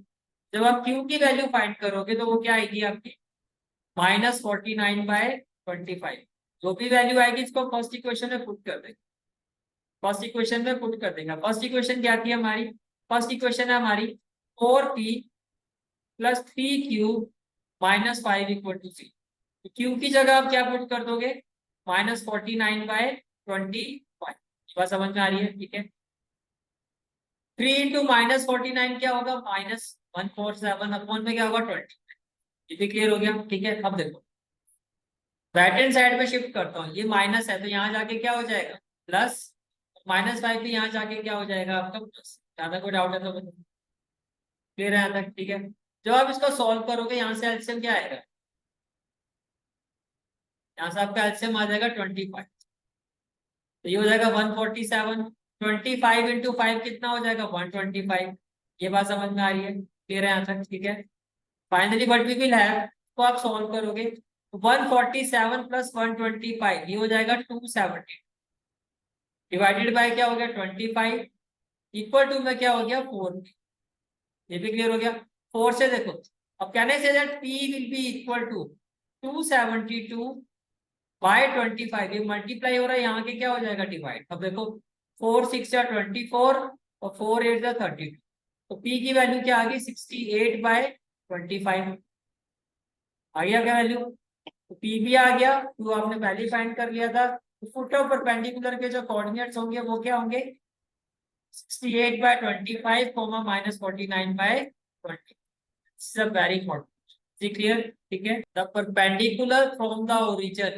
जब आप q की वैल्यू फाइंड करोगे तो वो क्या आएगी आपकी -49/25। जो भी वैल्यू आएगी इसको फर्स्ट इक्वेशन में पुट कर देंगे, फर्स्ट इक्वेशन में पुट कर देंगे। फर्स्ट इक्वेशन क्या थी हमारी, फर्स्ट इक्वेशन है हमारी 4p + 3q -5 equal to 0। Q की जगह आप क्या पुट कर दोगे -49/25। बात समझ में आ रही है? ठीक है, 3 इंटू -49 क्या होगा -147 अपॉन में क्या होगा 20। ये भी क्लियर हो गया? ठीक है, अब देखो राइट हैंड साइड पे शिफ्ट करता हूँ, ये माइनस है तो यहाँ जाके क्या हो जाएगा प्लस, -5 भी यहाँ जाके क्या हो जाएगा आपका प्लस। ज्यादा कोई डाउट है तो बताओ, क्लियर है यहाँ तक? ठीक है, जब आप इसको सॉल्व करोगे यहाँ से एलसीएम क्या आएगा, यहाँ से आपका एलसीएम आ जाएगा 25, तो ये हो जाएगा 147। 25 इंटू 5 कितना हो जाएगा 125। ये बात समझ में आ रही है? क्लियर है यहाँ तक? ठीक है, finally what we will have, तो आप सॉल्व करोगे 147 + 125 ये हो जाएगा 270, डिवाइडेड बाय क्या हो गया 25 इक्वल टू में क्या हो गया 4। ये भी क्लियर हो गया? 4 से देखो, अब कहने से that p will be equal to 272/25। ये मल्टीप्लाई हो रहा है, यहाँ के क्या हो जाएगा डिवाइड। अब देखो 4 6 या 24 और 4 8 या 32, तो p की वैल्यू क्या आ गई 68/25 आ गया क्या वैल्यू। तो p भी आ गया, तो आपने पहले फाइंड कर लिया था। तो फुट ऑफ परपेंडिकुलर के जो कोऑर्डिनेट्स होंगे वो क्या होंगे 68/25, -49/20। This is a very important, is it clear? ठीक है, the perpendicular from the origin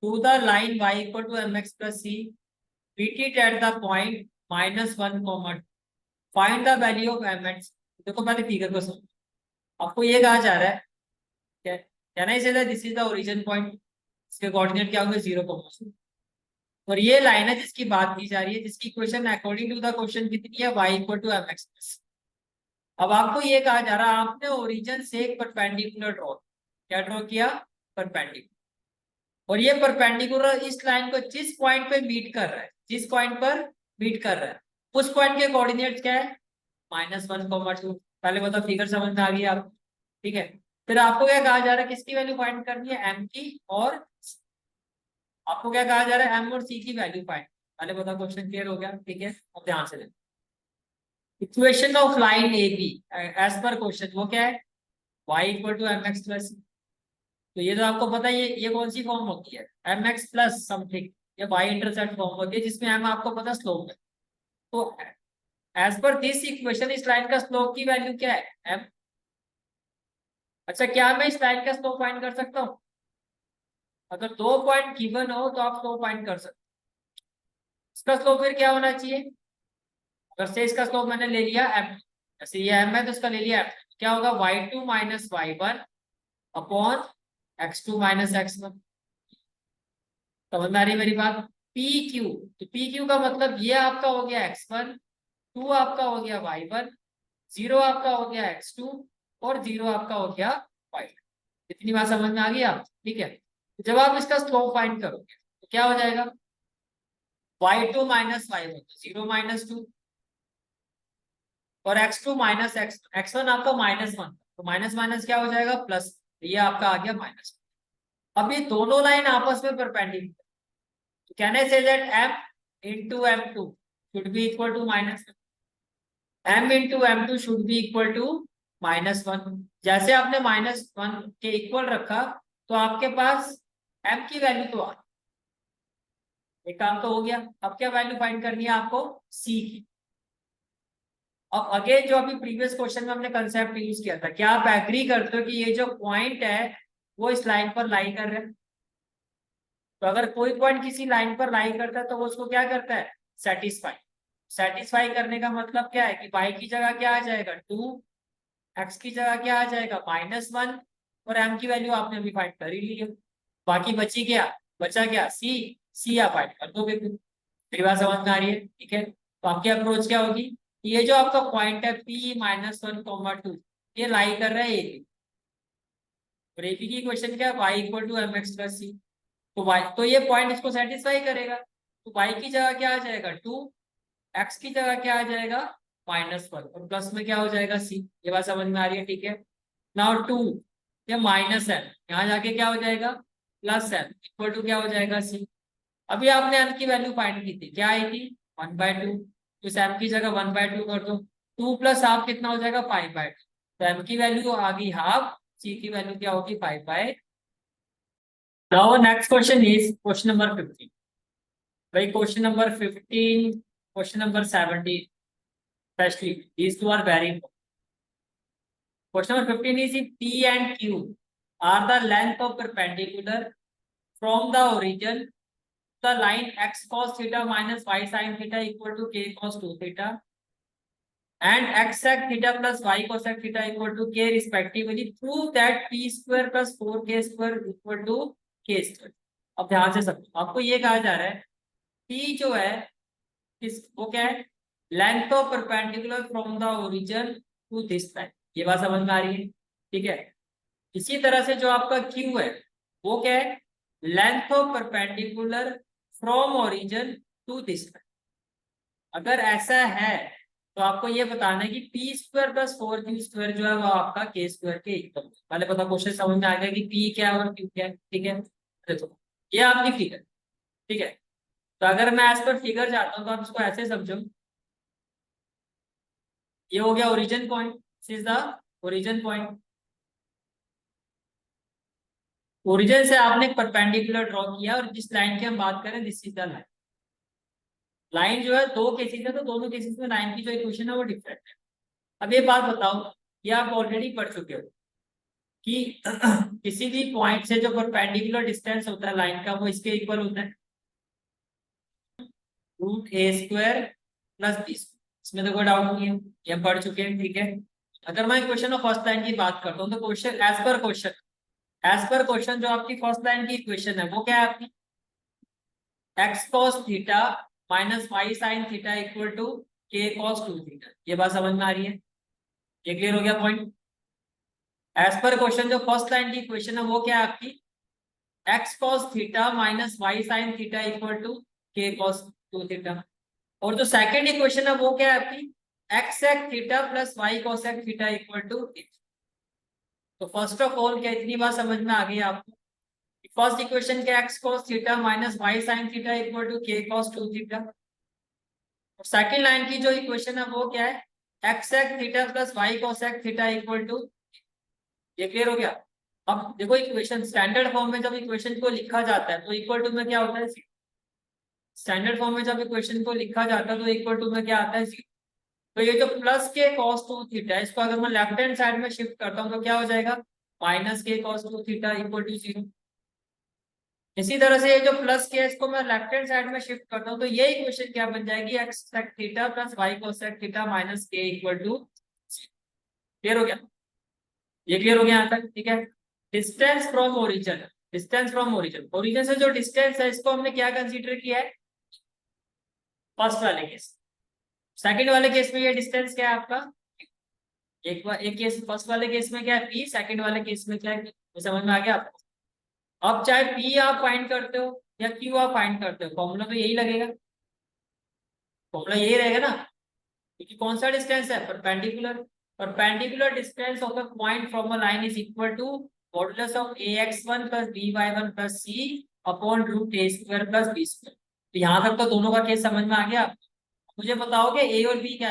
to the line y equal to mx plus c, meet it at the point -1, find the value of mx। देखो पहले figure को समझो, आपको ये कहा जा रहा है क्या, कहना इसे this is the origin point, इसके कोऑर्डिनेट क्या होंगे 0, और ये लाइन है जिसकी बात की जा रही है, जिसकी equation according to the question कितनी है y equal to mx plus. अब आपको ये कहा जा रहा है आपने ओरिजिन से एक परपेंडिकुलर ड्रॉ, क्या ड्रॉ किया परपेंडिकुलर, और ये परपेंडिकुलर इस लाइन को जिस पॉइंट पे मीट कर रहा है, जिस पॉइंट पर मीट कर रहा है उस पॉइंट के कोऑर्डिनेट्स क्या है -1, 2। पहले बताओ फिगर समझ में आ गई आपको? ठीक है, फिर आपको क्या कहा जा रहा है, किसकी वैल्यू फाइंड करनी है m की, और आपको क्या कहा जा रहा है m और c की वैल्यू फाइंड। पहले बताओ क्वेश्चन क्लियर हो गया? ठीक है, अब ध्यान से देखो equation of line A B as per question वो क्या है y equal to mx plus. तो ये तो आपको पता है, ये कौन सी फॉर्म होती है mx प्लस समथिंग, ये y इंटरसेप्ट फॉर्म होती है जिसमें m आपको पता स्लोप है। तो एज पर दिस इक्वेशन इस लाइन का स्लोप की वैल्यू क्या है m। अच्छा, क्या मैं इस लाइन का स्लोप फाइंड कर सकता हूँ? अगर 2 पॉइंट गिवन हो तो आप स्लोप फाइंड कर सकते हो। इसका स्लोप फिर क्या होना चाहिए, अगर से इसका स्लोप मैंने ले लिया m, जैसे ये m है तो इसका ले लिया m, क्या होगा y2 - y1 upon x2 - x1। समझ में आ रही है मेरी बात? PQ, तो PQ का मतलब ये आपका हो गया x1, 2 आपका हो गया y1, 0 आपका हो गया x2, और 0 आपका हो गया y। इतनी बात समझ में आ गई आप? ठीक है, तो जब आप इसका स्लोप फाइंड करोगे तो क्या हो जाएगा y2 - y1, 0 - 2, और x2 - x1 आपका -1, तो माइनस माइनस क्या हो जाएगा प्लस, तो ये आपका आ गया माइनस। अब ये दोनों लाइन आपस में परपेंडिकुलर, तो कहने से that m into m2 should be equal to -1, m into m2 should be equal to -1। जैसे आपने -1 के इक्वल रखा तो आपके पास m की वैल्यू तो आ, एक काम तो हो गया। अब क्या वैल्यू फाइंड करनी है आपको c की। अब अगेन जो अभी प्रीवियस क्वेश्चन में हमने कंसेप्ट यूज किया था, क्या आप एग्री करते हो कि ये जो पॉइंट है वो इस लाइन पर लाई कर रहे हैं? तो अगर कोई पॉइंट किसी लाइन पर लाई करता है तो वो उसको क्या करता है, सेटिस्फाई। सेटिस्फाई करने का मतलब क्या है कि y की जगह क्या आ जाएगा 2, x की जगह क्या आ जाएगा -1, और m की वैल्यू आपने अभी फाइंड कर ही ली है। बाकी बची क्या, बचा क्या, c आप फाइंड कर दोगे फिर। मेरी बात समझ में आ रही है, ठीक है। तो आपकी अप्रोच क्या होगी, ये जो आपका पॉइंट है P-1, 2, ये लाई कर रहा है ए, और एपी की इक्वेशन क्या है, y equal to M X plus C. तो y, तो ये पॉइंट इसको सेटिस्फाई करेगा। तो y की जगह क्या आ जाएगा 2, x की जगह क्या आ जाएगा -1, और प्लस में क्या हो जाएगा c। ये बात समझ में आ रही है, ठीक है। नाउ 2, ये माइनस है, यहाँ जाके क्या हो जाएगा प्लस है, इक्वल टू क्या हो जाएगा c। अभी आपने m की वैल्यू फाइंड की थी, क्या आई थी 1/2, तो इस m की जगह 1/2 कर दो, 2 प्लस हाफ कितना हो जाएगा 5/2। तो m की वैल्यू आ गई हाफ, c की वैल्यू क्या होगी 5/2। Now next question is question number 15। भाई question number 15, question number 17, especially these two are very important. Question number 15 is if P and Q are the length of perpendicular from the origin, the line x cos theta minus y sin theta equal to k cos 2 theta and x sec theta plus y cosec theta equal to k respectively. Prove that p square plus 4k square equal to k square. अब ध्यान से समझो, आपको ये कहा जा रहा है p जो है किस, वो क्या है, length of perpendicular from the origin to this line. ये बात समझ में आ रही है, ठीक है। इसी तरह से जो आपका Q है वो क्या है, length of perpendicular from origin to this line. अगर ऐसा है तो आपको ये बताना है कि पी स्क्वायर प्लस 4q² जो है वो आपका के स्क्वायर के इक्वल। पहले पता क्वेश्चन समझ में आ गया कि पी क्या है और क्यू क्या है, ठीक है। देखो ये आपकी फिगर, ठीक है। तो अगर मैं एज पर फिगर जाता हूँ तो आप इसको ऐसे समझो, ये हो गया origin point, this is the origin point. Origin से आपने एक परपेंडिकुलर ड्रॉ किया और जिस लाइन की हम बात करें this is the line. Line जो है दो केसेस है, तो दोनों केसेस में लाइन की जो इक्वेशन है वो डिफरेंट है। अब ये बात बताओ, ये आप ऑलरेडी पढ़ चुके हो कि किसी भी पॉइंट से जो परपेंडिकुलर डिस्टेंस होता है लाइन का वो इसके इक्वल होता है √a² प्लस b²। इसमें तो कोई डाउट नहीं है, ये हम पढ़ चुके हैं, ठीक है। अगर मैं क्वेश्चन ऑफ फर्स्ट लाइन की बात करता हूँ तो क्वेश्चन एज पर क्वेश्चन जो आपकी फर्स्ट लाइन की इक्वेशन है वो क्या है आपकी, x cos theta minus y sin theta equal to k cos 2 theta. ये बात समझ में आ रही है, ये क्लियर हो गया पॉइंट। एज पर क्वेश्चन जो फर्स्ट लाइन की इक्वेशन है वो क्या है आपकी, x cos theta minus y sin theta equal to k cos 2 theta. और जो सेकंड इक्वेशन है वो क्या है आपकी, x sec theta plus y cosec theta equal to. तो फर्स्ट ऑफ ऑल क्या इतनी बात समझ में आ गई आपको, फर्स्ट इक्वेशन के x cos theta minus y sin theta equal to k cos 2 theta, और सेकंड लाइन की जो इक्वेशन है वो क्या है, x sec theta plus y cosec theta equal to. ये क्लियर हो गया। अब देखो इक्वेशन स्टैंडर्ड फॉर्म में जब इक्वेशन को लिखा जाता है तो इक्वल टू में क्या होता है, स्टैंडर्ड फॉर्म में जब इक्वेशन को लिखा जाता है तो इक्वल टू में क्या आता है, तो ये जो प्लस के cos 2 थीटा है इसको अगर मैं लेफ्ट हैंड साइड में शिफ्ट करता हूँ तो क्या हो जाएगा, माइनस के cos 2 थीटा इक्वल टू 0। इसी तरह से ये जो प्लस के इसको मैं लेफ्ट हैंड साइड में शिफ्ट करता हूँ तो ये इक्वेशन क्या बन जाएगी, x sec theta plus y cosec theta minus के इक्वल टू। क्लियर हो गया, ये क्लियर हो गया यहाँ तक, ठीक है। Distance from origin, distance from origin, origin से जो डिस्टेंस है इसको हमने क्या कंसीडर किया है, फर्स्ट वाले केस। सेकंड वाले केस में ये डिस्टेंस क्या है आपका, एक केस फर्स्ट वाले केस में क्या है p, सेकंड वाले केस में क्या है, तो समझ में आ गया आपको। अब चाहे p आप फाइंड करते हो या q आप फाइंड करते हो, फॉर्मूला तो यही लगेगा, फॉर्मूला यही रहेगा ना, क्योंकि कौन सा डिस्टेंस है, perpendicular. Perpendicular distance of a point from a line is equal to modulus of ax1 plus by1 plus c upon √a² plus b²। तो यहाँ तक तो दोनों का केस समझ में आ गया आपको। मुझे बताओगे a और b क्या,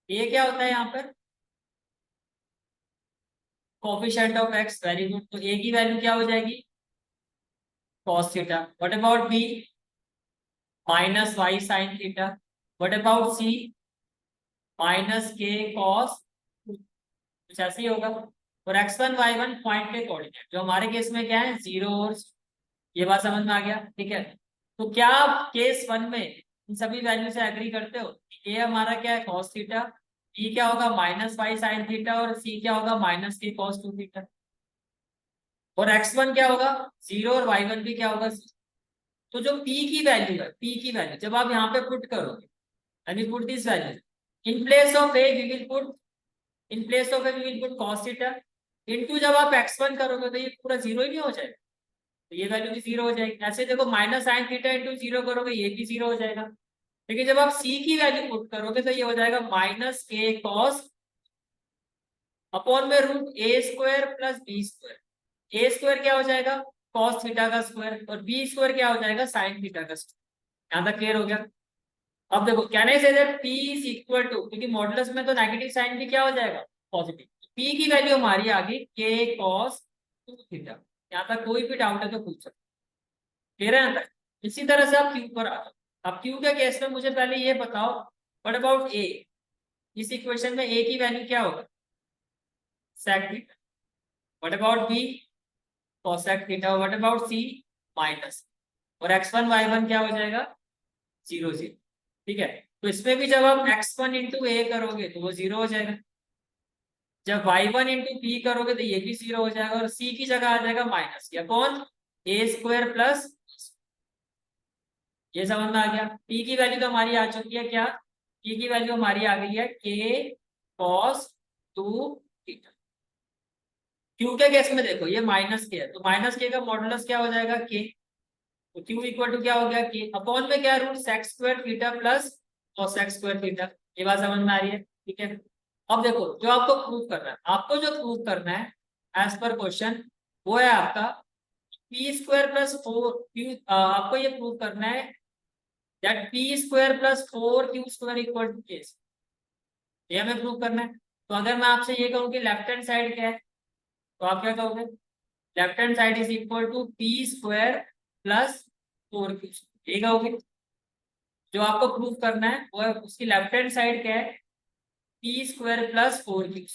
a क्या होता है यहाँ पर, coefficient of x, very good. तो a की वैल्यू क्या हो जाएगी, cos theta. What about b, minus y sin theta. What about c, minus k cos, कुछ ऐसे ही होगा। और x1 y1 पॉइंट के कोऑर्डिनेट जो हमारे केस में क्या है 0 और 0। ये बात समझ में आ गया, ठीक है। तो क्या आप केस 1 में इन सभी वैल्यू से एग्री करते हो? ए हमारा क्या है, कॉस थीटा, बी क्या होगा माइनस वाई साइन थीटा, और सी क्या होगा माइनस के कॉस 2 थीटा, और x1 क्या होगा 0, और y1 भी क्या होगा 0। तो जो p की वैल्यू है, p की वैल्यू जब आप यहाँ पे पुट करोगे, यानी put this value in place of A, we will put in place of A we will put cos theta, into जब आप x1 करोगे तो ये पूरा जीरो ही नहीं हो जाएगा, तो ये वैल्यू भी जीरो हो जाएगी। ऐसे देखो minus sine theta into zero करोगे, ये भी जीरो हो जाएगा। लेकिन जब आप c की वैल्यू पुट करोगे तो ये हो जाएगा माइनस के कॉस अपॉन में रूट ए स्क्वायर प्लस बी स्क्वायर। ए स्क्वायर क्या हो जाएगा कॉस थीटा का स्क्वायर, और बी स्क्वायर क्या हो जाएगा साइन थीटा का स्क्वायर। यहाँ तक क्लियर हो गया? अब देखो can I say that p is equal to, क्योंकि मॉडुलस में तो नेगेटिव साइन भी क्या हो जाएगा पॉजिटिव, p की वैल्यू हमारी आ गई k cos 2 थीटा। यहाँ तक कोई भी डाउट है तो पूछ सकते, क्लियर है यहाँ तक? इसी तरह से आप q पर आ जाओ। अब q के केस में मुझे पहले ये बताओ, व्हाट अबाउट a, इस इक्वेशन में a की वैल्यू क्या होगा sec theta, what about b cosec theta, what about c minus, और x1 y1 क्या हो जाएगा 0 0, ठीक है। तो इसमें भी जब आप x1 इंटू ए करोगे तो वो 0 हो जाएगा, जब y1 इंटू पी करोगे तो ये भी 0 हो जाएगा, और c की जगह आ जाएगा माइनस या कौन ए स्क्वायर प्लस, ये समझ में आ गया। p की वैल्यू तो हमारी आ चुकी है क्या, p की वैल्यू हमारी आ गई है k cos 2 थीटा। q के केस में देखो ये माइनस के है, तो माइनस के का मॉडुलस क्या हो जाएगा k, तो q इक्वल टू क्या हो गया k अपॉन में क्या root sec square theta plus cosec square theta. ये बात समझ में आ रही है, ठीक है। अब देखो जो आपको प्रूव करना है, आपको जो प्रूव करना है एज पर क्वेश्चन, वो है आपका पी स्क्वायर प्लस 4 आपको ये प्रूव करना है that p square plus 4 q square equal to k, ये हमें प्रूव करना है। तो अगर मैं आपसे ये कहूँ कि लेफ्ट हैंड साइड क्या है, तो आप क्या कहोगे, left hand side is equal to p square plus 4 q, ये कहोगे। जो आपको प्रूव करना है वो है उसकी लेफ्ट हैंड साइड क्या है, पी स्क्वायर प्लस 4 क्यू।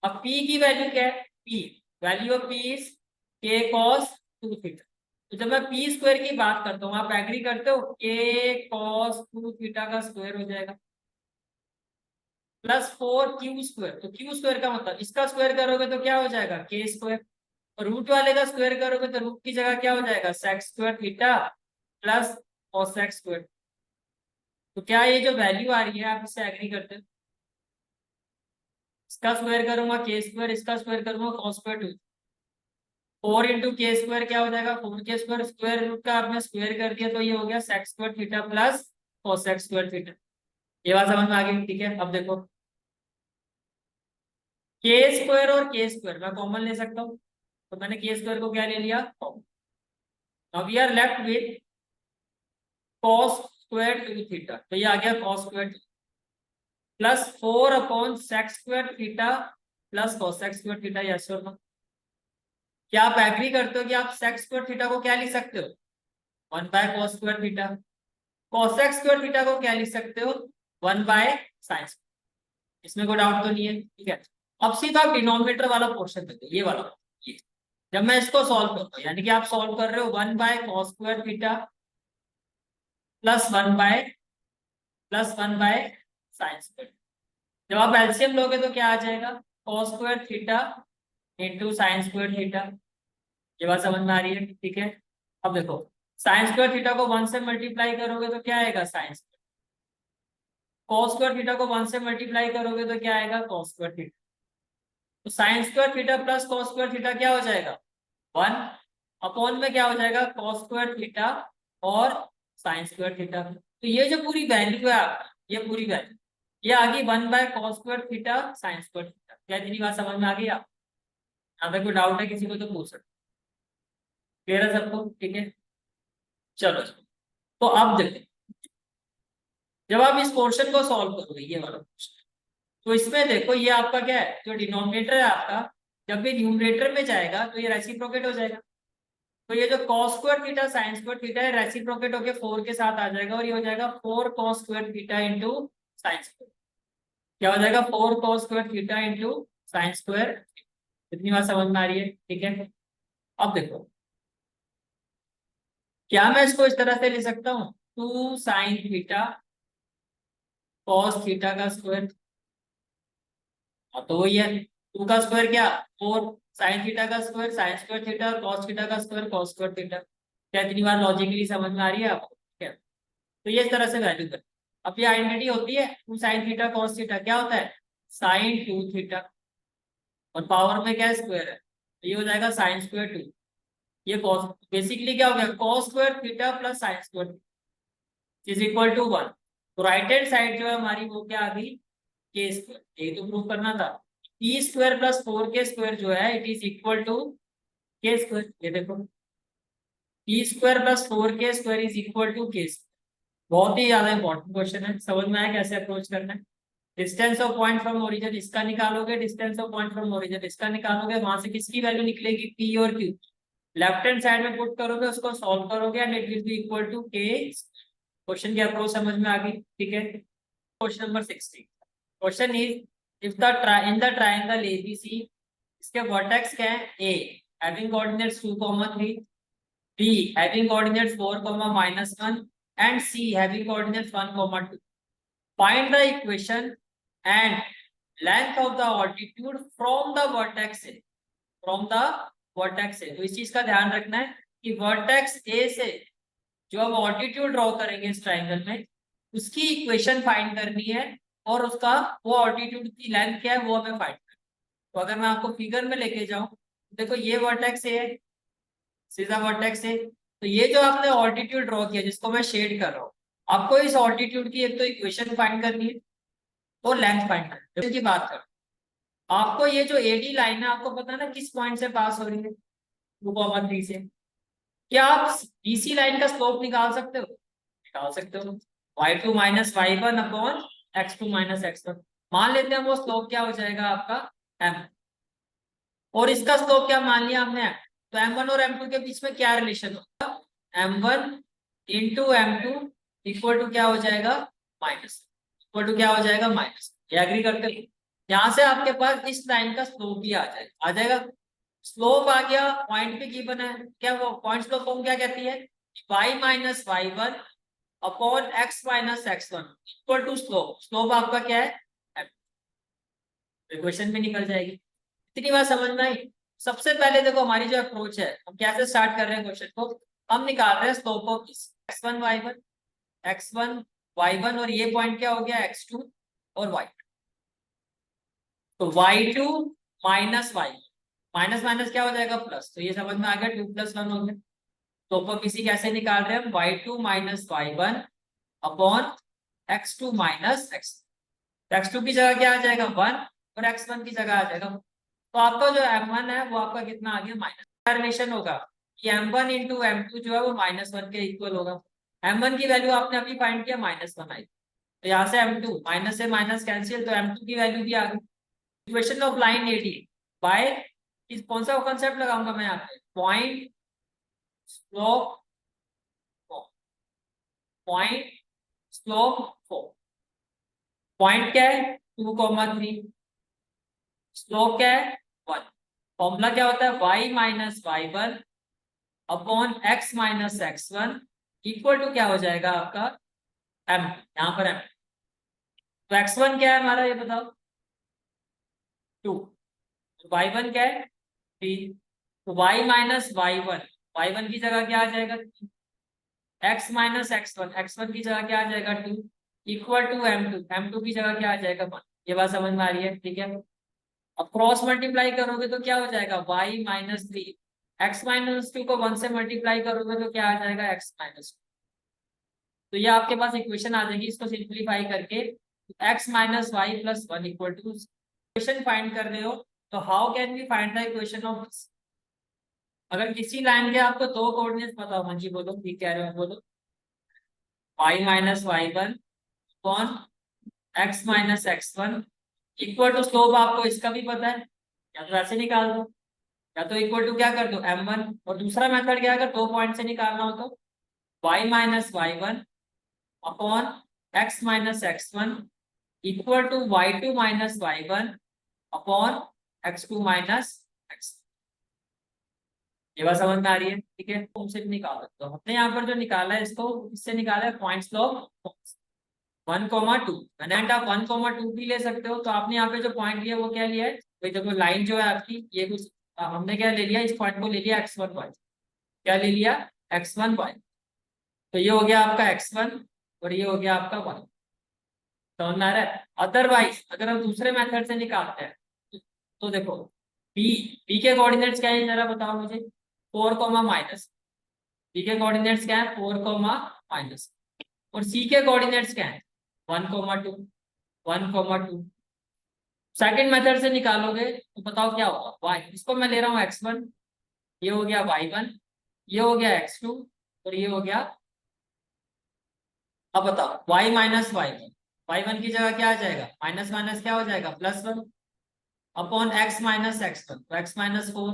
अब p की वैल्यू क्या है, p value of p is k cos 2 theta. तो जब मैं p स्क्वायर की बात करता हूँ आप एग्री करते हो, k cos 2 थीटा का स्क्वायर हो जाएगा प्लस 4 क्यू स्क्वायर, तो क्यू स्क्वायर का मतलब इसका स्क्वायर करोगे तो क्या हो जाएगा k स्क्वायर, और रूट वाले का स्क्वायर करोगे तो रूट की जगह क्या हो जाएगा sec square theta plus cosec square. तो क्या ये जो वैल्यू आ रही है आप इससे एग्री करते हो? इसका स्क्वायर करूंगा के स्क्वायर, इसका स्क्वायर करूंगा cos square 2, 4 into k square क्या हो जाएगा 4k स्क्वायर, स्क्वायर रूट का आपने स्क्वायर कर दिया तो ये हो गया sec square theta plus cosec square theta. ये बात समझ में आ गई, ठीक है। अब देखो के स्क्वायर और के स्क्वायर मैं कॉमन ले सकता हूँ, तो मैंने के स्क्वायर को क्या ले लिया common. Now we are left with cos square 2 theta, तो ये आ गया cos square plus 4 upon sec square theta plus cosec square theta, yes और नो? क्या आप एग्री करते हो कि आप sec स्क्वायर थीटा को क्या लिख सकते हो 1/cos square theta, cosec square theta को क्या लिख सकते हो 1/sin, इसमें कोई डाउट तो नहीं है, ठीक है। अब सीधा डिनोमिनेटर वाला पोर्शन देखो, ये वाला, ये जब मैं इसको सॉल्व करता हूँ, यानी कि आप सॉल्व कर रहे हो 1/cos square theta plus 1/sin square. जब आप एलसीएम लोगे तो क्या आ जाएगा cos square theta into sine square theta. ये बात समझ में आ रही है, ठीक है। अब देखो साइन स्क्वायर थीटा को 1 से मल्टीप्लाई करोगे तो क्या आएगा साइन, cos स्क्वायर थीटा को 1 से मल्टीप्लाई करोगे तो क्या आएगा cos स्क्वायर थीटा। तो sine square theta plus cos square theta क्या हो जाएगा 1 अपॉन में क्या हो जाएगा cos स्क्वायर थीटा और साइन स्क्वायर थीटा। तो ये जो पूरी वैल्यू है आपका, ये पूरी वैल्यू ये आ गई 1/cos square theta sine square theta. क्या इतनी बात समझ में आ गई आप? अगर कोई डाउट है किसी को तो पूछ सकते, क्लियर है सबको, ठीक है। चलो तो अब देखते, जब आप इस पोर्शन को सॉल्व करोगे ये वाला पोर्शन, तो इसमें देखो ये आपका क्या है, जो डिनोमिनेटर है आपका जब भी न्यूमरेटर में जाएगा तो ये रेसिप्रोकेट हो जाएगा। तो ये जो cos square theta sine square theta है रेसिप्रोकेट होके 4 के साथ आ जाएगा, और ये हो जाएगा 4 cos square theta into sine square. क्या हो जाएगा 4 cos square theta into sine square. इतनी बात समझ में आ रही है, ठीक है। अब देखो क्या मैं इसको इस तरह से ले सकता हूँ, 2 साइन थीटा कॉस थीटा का स्क्वायर। तो वही है, 2 का स्क्वायर क्या 4 साइन थीटा का स्क्वायर साइन स्क्वायर थीटा और कॉस थीटा का स्क्वायर कॉस स्क्वायर थीटा। क्या इतनी बार लॉजिकली समझ में आ रही है आपको? क्या तो ये इस तरह से वैल्यू कर, अब ये आइडेंटिटी होती है 2 साइन थीटा कॉस थीटा, क्या होता है साइन 2 थीटा और पावर में क्या है स्क्वायर है, तो ये हो जाएगा साइन स्क्वायर 2। ये कॉस, बेसिकली क्या हो गया cos square theta plus sine square is equal to 1। तो राइट हैंड साइड जो है हमारी वो क्या आ गई के स्क्वायर, ये तो प्रूव करना था। टी स्क्वायर प्लस 4 के स्क्वायर जो है इट इज इक्वल टू के स्क्वायर, ये देखो टी स्क्वायर प्लस 4 के स्क्वायर इज इक्वल टू के स्क्वायर। बहुत ही ज्यादा इंपॉर्टेंट क्वेश्चन है, समझ में आया कैसे अप्रोच करना है। Distance of point from origin इसका निकालोगे, distance of point from origin इसका निकालोगे, वहां से किसकी वैल्यू निकलेगी पी और क्यू। लेफ्ट हैंड साइड में पुट करोगे, उसको सॉल्व करोगे and it will be equal to k. Question की अप्रोच समझ में आ गई, ठीक है। Question number 16, question is if the in the triangle ABC, इसके वर्टेक्स क्या है A having coordinates 2, 3, B having coordinates 4, -1 and C having coordinates 1, 2। Find the equation and length of the altitude from the vertex A, from the vertex A. तो इस चीज का ध्यान रखना है कि वर्टेक्स ए से जो हम ऑल्टीट्यूड ड्रॉ करेंगे इस ट्राइंगल में, उसकी इक्वेशन फाइंड करनी है और उसका वो ऑल्टीट्यूड की लेंथ क्या है वो हमें फाइंड करना है। तो अगर मैं आपको फिगर में लेके जाऊं, देखो ये वर्टेक्स ए है, सीधा वर्टेक्स ए। तो ये जो आपने ऑल्टीट्यूड ड्रॉ किया जिसको मैं शेड कर रहा हूँ, आपको इस ऑल्टीट्यूड की एक तो इक्वेशन फाइंड करनी है और लेंथ फाइंड करनी है। की बात कर, आपको ये जो एडी लाइन है आपको पता है ना किस पॉइंट से पास हो रही है, 2,3 से। क्या आप बीसी लाइन का स्लोप निकाल सकते हो? निकाल सकते हो, y2 minus y1 upon x2 minus x1। मान लेते हैं वो स्लोप क्या हो जाएगा आपका m, और इसका स्लोप क्या मान लिया हमने m। तो m1 और m2 के बीच में क्या रिलेशन होगा, m1 into m2 equal to क्या हो जाएगा माइनस, इक्वल टू क्या हो जाएगा माइनस। ये एग्री करते हो? यहाँ से आपके पास इस लाइन का स्लोप भी आ जाएगा। स्लोप आ गया, पॉइंट पे गिवन है, क्या वो पॉइंट स्लोप फॉर्म क्या कहती है, y minus y1 upon x minus x1 equal to slope. Slope आपका क्या है, इक्वेशन में निकल जाएगी। इतनी बात समझ में आई। सबसे पहले देखो हमारी जो अप्रोच है, हम कैसे स्टार्ट कर रहे हैं क्वेश्चन को, हम निकाल रहे हैं slope of x1 y1, x1 y1 और ये पॉइंट क्या हो गया x2 और y। तो y2 minus y, minus minus क्या हो जाएगा प्लस, तो ये समझ में आ गया 2 + 1 हो गया। तो ऊपर किसी कैसे निकाल रहे हैं हम, y2 minus y1 upon x2 minus x। x2 की जगह क्या आ जाएगा 1 और x1 की जगह आ जाएगा। तो आपका जो m1 है वो आपका कितना आ गया माइनस, रिलेशन होगा कि m1 इंटू m2 जो है वो -1 के इक्वल होगा। m1 की वैल्यू आपने अभी फाइंड किया -1 आई, तो यहाँ से m2 माइनस से माइनस कैंसिल, तो m2 की वैल्यू भी आ गई। Equation of line AD by इस कौन सा कॉन्सेप्ट लगाऊंगा मैं यहाँ पे, point slope, point slope. Point क्या है 2,3, स्लोप क्या है 1। फॉर्मूला क्या होता है y minus y1 upon x minus x1 equal to क्या हो जाएगा आपका m, यहाँ पर m। तो x1 क्या है हमारा ये बताओ 2, तो y1 क्या है 3। तो y माइनस y1 की जगह क्या आ जाएगा, x माइनस x1 की जगह क्या आ जाएगा 2 इक्वल टू m2 की जगह क्या आ जाएगा 1। ये बात समझ में आ रही है, ठीक है। अब क्रॉस मल्टीप्लाई करोगे तो क्या हो जाएगा y माइनस 3, एक्स माइनस 2 को 1 से मल्टीप्लाई करोगे तो क्या आ जाएगा x माइनस 2। तो ये आपके पास इक्वेशन आ जाएगी, इसको सिंप्लीफाई करके x minus y plus 1 equal to, equation find कर रहे हो तो how can we find the equation of this. अगर किसी लाइन के आपको दो कोऑर्डिनेट्स पता हो, मंजी बोलो ठीक कह रहे हो बोलो, y minus y1 upon x minus x1 equal to slope आपको इसका भी पता है, या तो ऐसे निकाल दो या तो इक्वल टू क्या कर दो m1, और दूसरा मेथड क्या है अगर 2 पॉइंट से निकालना हो तो y minus y1 upon x minus x1 equal to y2 minus y1 upon x2 minus x। ये बात समझ में आ रही है? ठीक है, तुमसे भी निकाल सकते हो। हमने यहाँ पर जो निकाला है इसको इससे निकाला है पॉइंट्स लॉग 1,2। एंड आप 1,2 भी ले सकते हो। तो आपने यहाँ पे जो पॉइंट लिया वो क्या लिया है भाई? देखो लाइन जो है आपकी ये कुछ हमने क्या ले लिया, इस पॉइंट को ले लिया x1 y। क्या ले लिया? x1 y। तो ये हो गया आपका x1 और ये हो गया आपका y। समझ में आ रहा है? अदरवाइज अगर हम दूसरे मेथड से निकालते हैं तो देखो p p के कोऑर्डिनेट्स क्या है जरा बताओ मुझे। 4, p के कोऑर्डिनेट्स क्या है? 4, और c के कोऑर्डिनेट्स क्या है? 1, 2 1, 2। सेकंड मेथड से निकालोगे तो बताओ क्या होगा? y, इसको मैं ले रहा हूँ x1, ये हो गया y1, ये हो गया x2 और ये हो गया। अब बताओ y माइनस y1 की जगह क्या आ जाएगा? माइनस माइनस क्या हो जाएगा? +1 अपॉन x माइनस x1, तो x minus 4।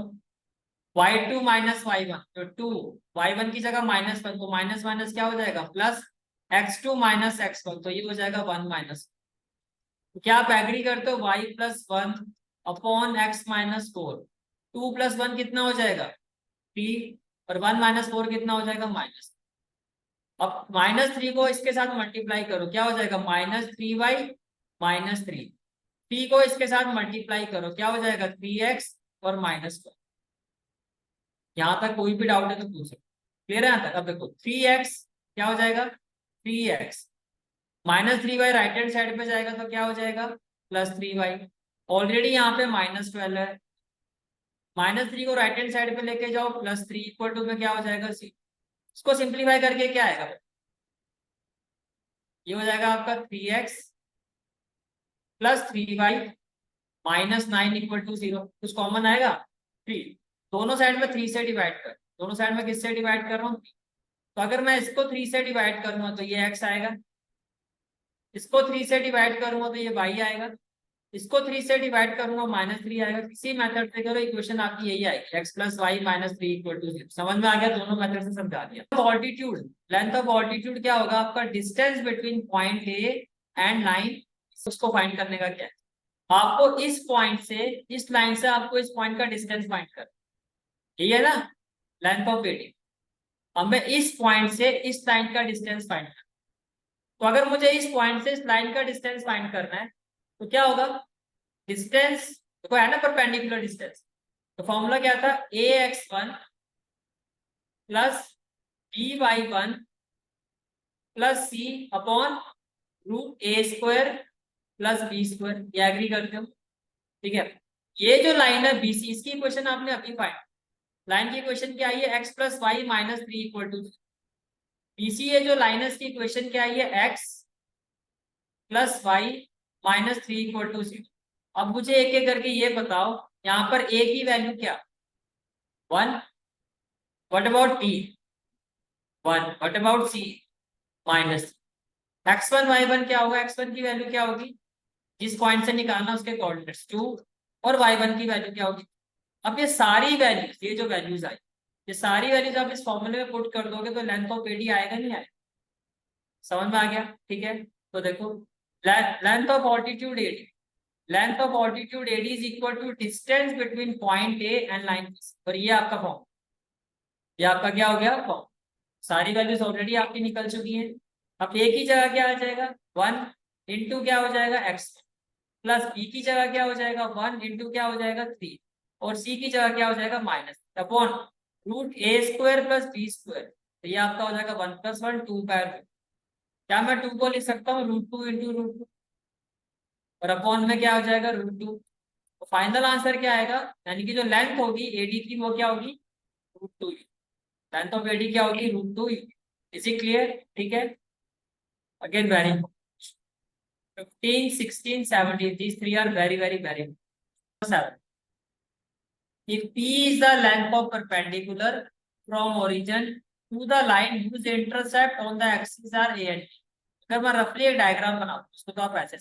y2 minus y1, तो 2, y1 की जगह -1, तो माइनस माइनस क्या हो जाएगा? प्लस x2 माइनस x1, तो ये हो जाएगा 1 माइनस। तो क्या आप एग्री करते हो? y+1 upon x minus 4। 2+1 कितना हो जाएगा? 3, और 1 माइनस 4 कितना हो जाएगा? माइनस। अब -3 को इसके साथ मल्टीप्लाई करो, क्या हो जाएगा? -3y -3। 3 को इसके साथ मल्टीप्लाई करो, क्या हो जाएगा? 3x और -1। यहां तक कोई भी डाउट है तो पूछ सकते। क्लियर है यहाँ तक? अब देखो 3x क्या हो जाएगा? 3x -3y right hand side पे जाएगा तो क्या हो जाएगा? +3y। ऑलरेडी यहाँ पे -12 है। -3 को राइट हैंड साइड पे लेके जाओ, +3 इक्वल टू में क्या हो जाएगा? c। इसको सिंप्लीफाई करके क्या आएगा? ये हो जाएगा आपका 3x +3y -9 इक्वल टू 0। कुछ कॉमन आएगा? 3। दोनों साइड में 3 से डिवाइड कर, दोनों साइड में किससे डिवाइड कर रहा हूँ? तो अगर मैं इसको 3 से डिवाइड करूंगा तो ये x आएगा, इसको 3 से डिवाइड करूंगा तो ये y आएगा, इसको 3 से डिवाइड करूंगा -3 आएगा। किसी मेथड से करो इक्वेशन आपकी यही आएगी, x + y -3 इक्वल टू 0। समझ में आ गया? दोनों मेथड से समझा दिया। ऑल्टीट्यूड, लेंथ ऑफ ऑल्टीट्यूड क्या होगा आपका? Distance between point A and line, उसको फाइंड करने का क्या है? आपको इस पॉइंट से, इस लाइन से आपको इस पॉइंट का डिस्टेंस फाइंड कर, यही है ना लेंथ ऑफ एडी। हमें इस पॉइंट से इस लाइन का डिस्टेंस फाइंड करना। तो अगर मुझे इस पॉइंट से इस लाइन का डिस्टेंस फाइंड करना है तो क्या होगा? डिस्टेंस देखो है ना परपेंडिकुलर डिस्टेंस। तो फॉर्मूला क्या था? ax1 plus by1 plus c upon √a² plus b²। ये एग्री करते हो? ठीक है। ये जो लाइन है BC, इसकी इक्वेशन आपने अभी फाइंड, लाइन की इक्वेशन क्या आई है? x + y -3 equal to BC। ये जो लाइन है इसकी इक्वेशन क्या आई है? x + y -3 equal to 0। अब मुझे एक एक करके ये बताओ, यहाँ पर a की वैल्यू क्या? 1। What about b? 1। What about c? -3। x1 y1 क्या होगा? x1 की वैल्यू क्या होगी? जिस पॉइंट से निकालना उसके कोऑर्डिनेट्स 2, और y1 की वैल्यू क्या होगी? अब ये सारी वैल्यूज, ये जो वैल्यूज आई, ये सारी वैल्यूज आप इस फॉर्मूले में पुट कर दोगे तो लेंथ ऑफ एडी आएगा नहीं आएगा? समझ में आ गया? ठीक है। तो देखो length of altitude AD, length of altitude AD is equal to distance between point A and line. और ये आपका फॉर्म, ये आपका क्या हो गया? फॉर्म। सारी वैल्यूज ऑलरेडी आपकी निकल चुकी हैं। अब एक ही जगह क्या आ जाएगा? 1 इंटू क्या हो जाएगा? x प्लस बी की जगह क्या हो जाएगा? 1 इंटू क्या हो जाएगा? 3, और सी की जगह क्या हो जाएगा? Minus upon √a² plus b²। तो ये आपका हो जाएगा 1 + 1 2 का। क्या मैं 2 को लिख सकता हूँ √2 इंटू √2, और अपॉन में क्या हो जाएगा? √2। तो फाइनल आंसर क्या आएगा? यानी कि जो लेंथ होगी एडी की वो क्या होगी? √2। लेंथ ऑफ एडी क्या होगी? √2। Is it clear? ठीक है। Again very 15, 16, 17, these three are very very very 7. If P is the length of perpendicular from origin to the line whose intercept on the axis are A and B. अगर मैं रफली एक diagram बनाऊं उसको तो आप ऐसे,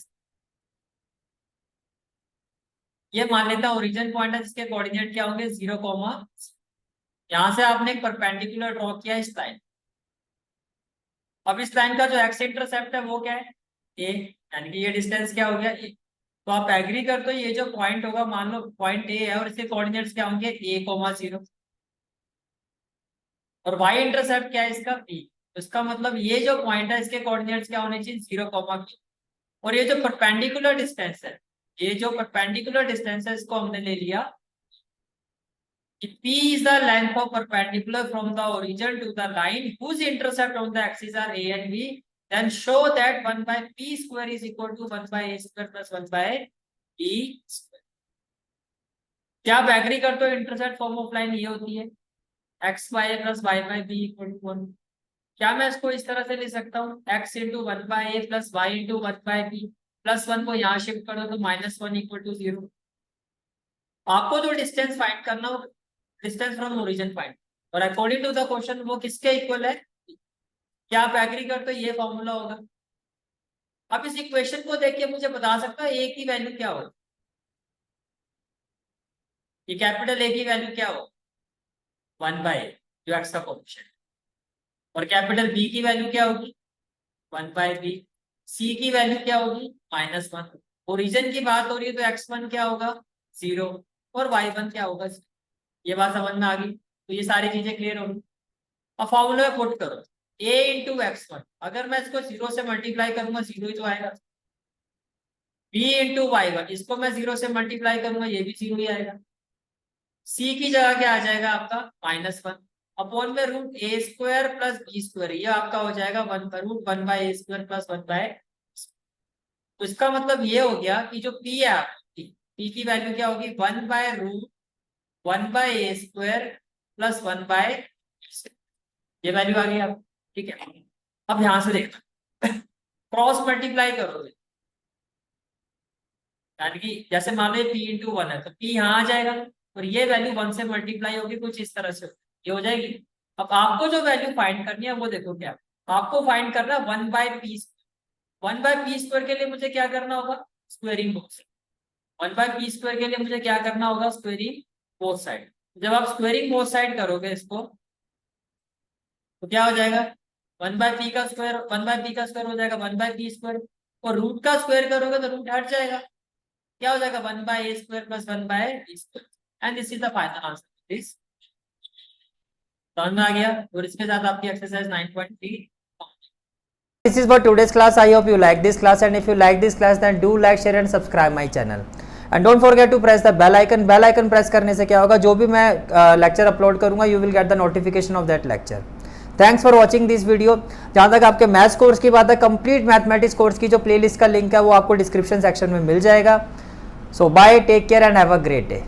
ये मान लेता हूं ओरिजिन पॉइंट है जिसके कोऑर्डिनेट क्या होंगे? 0, यहां से आपने एक परपेंडिकुलर ड्रॉ किया इस लाइन। अब इस लाइन का जो एक्स इंटरसेप्ट है वो क्या है? ए, यानी कि ये डिस्टेंस क्या हो गया? ए। तो आप एग्री करते हो ये जो पॉइंट होगा, मान लो पॉइंट ए है और इसके कोऑर्डिनेट्स क्या होंगे? a, 0। और y इंटरसेप्ट क्या है इसका p। तो इसका मतलब ये जो पॉइंट है इसके कोऑर्डिनेट्स क्या होने चाहिए 0, p। और ये जो परपेंडिकुलर डिस्टेंस है, ये जो परपेंडिकुलर डिस्टेंस है इसको हमने ले लिया कि p is the length of perpendicular from the origin to the line whose intercept on the axis are a and b, then show that 1 by p square is equal to 1 by a square plus 1 by b square। क्या आप agree करते हो intercept form of line ये होती है x by a plus y by b equal to 1। क्या मैं इसको इस तरह से ले सकता हूँ x into 1 by a plus y into 1 by b plus 1 को यहाँ शिफ्ट करो तो -1 इक्वल टू 0। आपको जो डिस्टेंस फाइंड करना हो डिस्टेंस फ्रॉम ओरिजिन फाइंड, और अकॉर्डिंग टू द क्वेश्चन वो किसके इक्वल है। क्या आप एग्री करते हो ये फॉर्मूला होगा। अब इस इक्वेशन को देख के मुझे बता सकता है ए की वैल्यू क्या होगी। ये कैपिटल ए की वैल्यू क्या हो 1 बाय जो एक्स का कोएफिशिएंट, और कैपिटल बी की वैल्यू क्या होगी 1 बाय बी। सी की वैल्यू क्या होगी -1। ओरिजिन की बात हो रही है तो x1 क्या होगा 0 और y1 क्या होगा 0। ये बात समझ में आ गई। तो ये सारी चीजें क्लियर होगी। अब फॉर्मूले में पुट करो a इंटू x1, अगर मैं इसको 0 से मल्टीप्लाई करूंगा 0 ही तो आएगा। b इंटू y1, इसको मैं 0 से मल्टीप्लाई करूंगा ये भी 0 ही आएगा। c की जगह क्या आ जाएगा आपका -1 अपॉन में रूट ए स्क्वायर प्लस बी स्क्वायर, ये आपका हो जाएगा √1 by a square plus 1 bye. तो इसका मतलब ये हो गया कि जो p है आपकी p की वैल्यू क्या होगी 1 by a square plus 1 bye, ये वैल्यू आ गई आप। ठीक है, अब यहां से देखना क्रॉस मल्टीप्लाई करोगे, यानी कि जैसे मान लो p इंटू 1 है तो p यहाँ आ जाएगा और ये वैल्यू 1 से मल्टीप्लाई होगी कुछ इस तरह से, ये हो जाएगी। अब आपको जो वैल्यू फाइंड करनी है वो देखो क्या आपको फाइंड करना है 1 by P. 1 by p square के लिए मुझे क्या करना होगा squaring both side. 1 by p square के लिए मुझे क्या करना होगा स्क्वेयरिंग बोथ साइड। जब आप स्क्वेयरिंग बोथ साइड करोगे इसको तो क्या हो जाएगा 1 बाय पी का स्क्वायर, 1 बाय पी का स्क्वायर हो जाएगा 1 बाय पी स्क्वायर, और रूट का स्क्वायर करोगे तो रूट हट जाएगा, क्या हो जाएगा 1 by a square plus 1 by b square. And this is the final answer. This समझ में आ गया। और इसके साथ आपकी exercise 9.3। This is for today's class. I hope you like this class, and if you like this class then do like, share and subscribe my channel, and don't forget to press the bell icon। bell icon press करने से क्या होगा जो भी मैं lecture upload करूंगा you will get the notification of that lecture। Thanks for watching this video. जहाँ तक आपके मैथ्स कोर्स की बात है, कंप्लीट मैथमेटिक्स कोर्स की जो प्लेलिस्ट का लिंक है वो आपको डिस्क्रिप्शन सेक्शन में मिल जाएगा। So bye, take care and have a great day.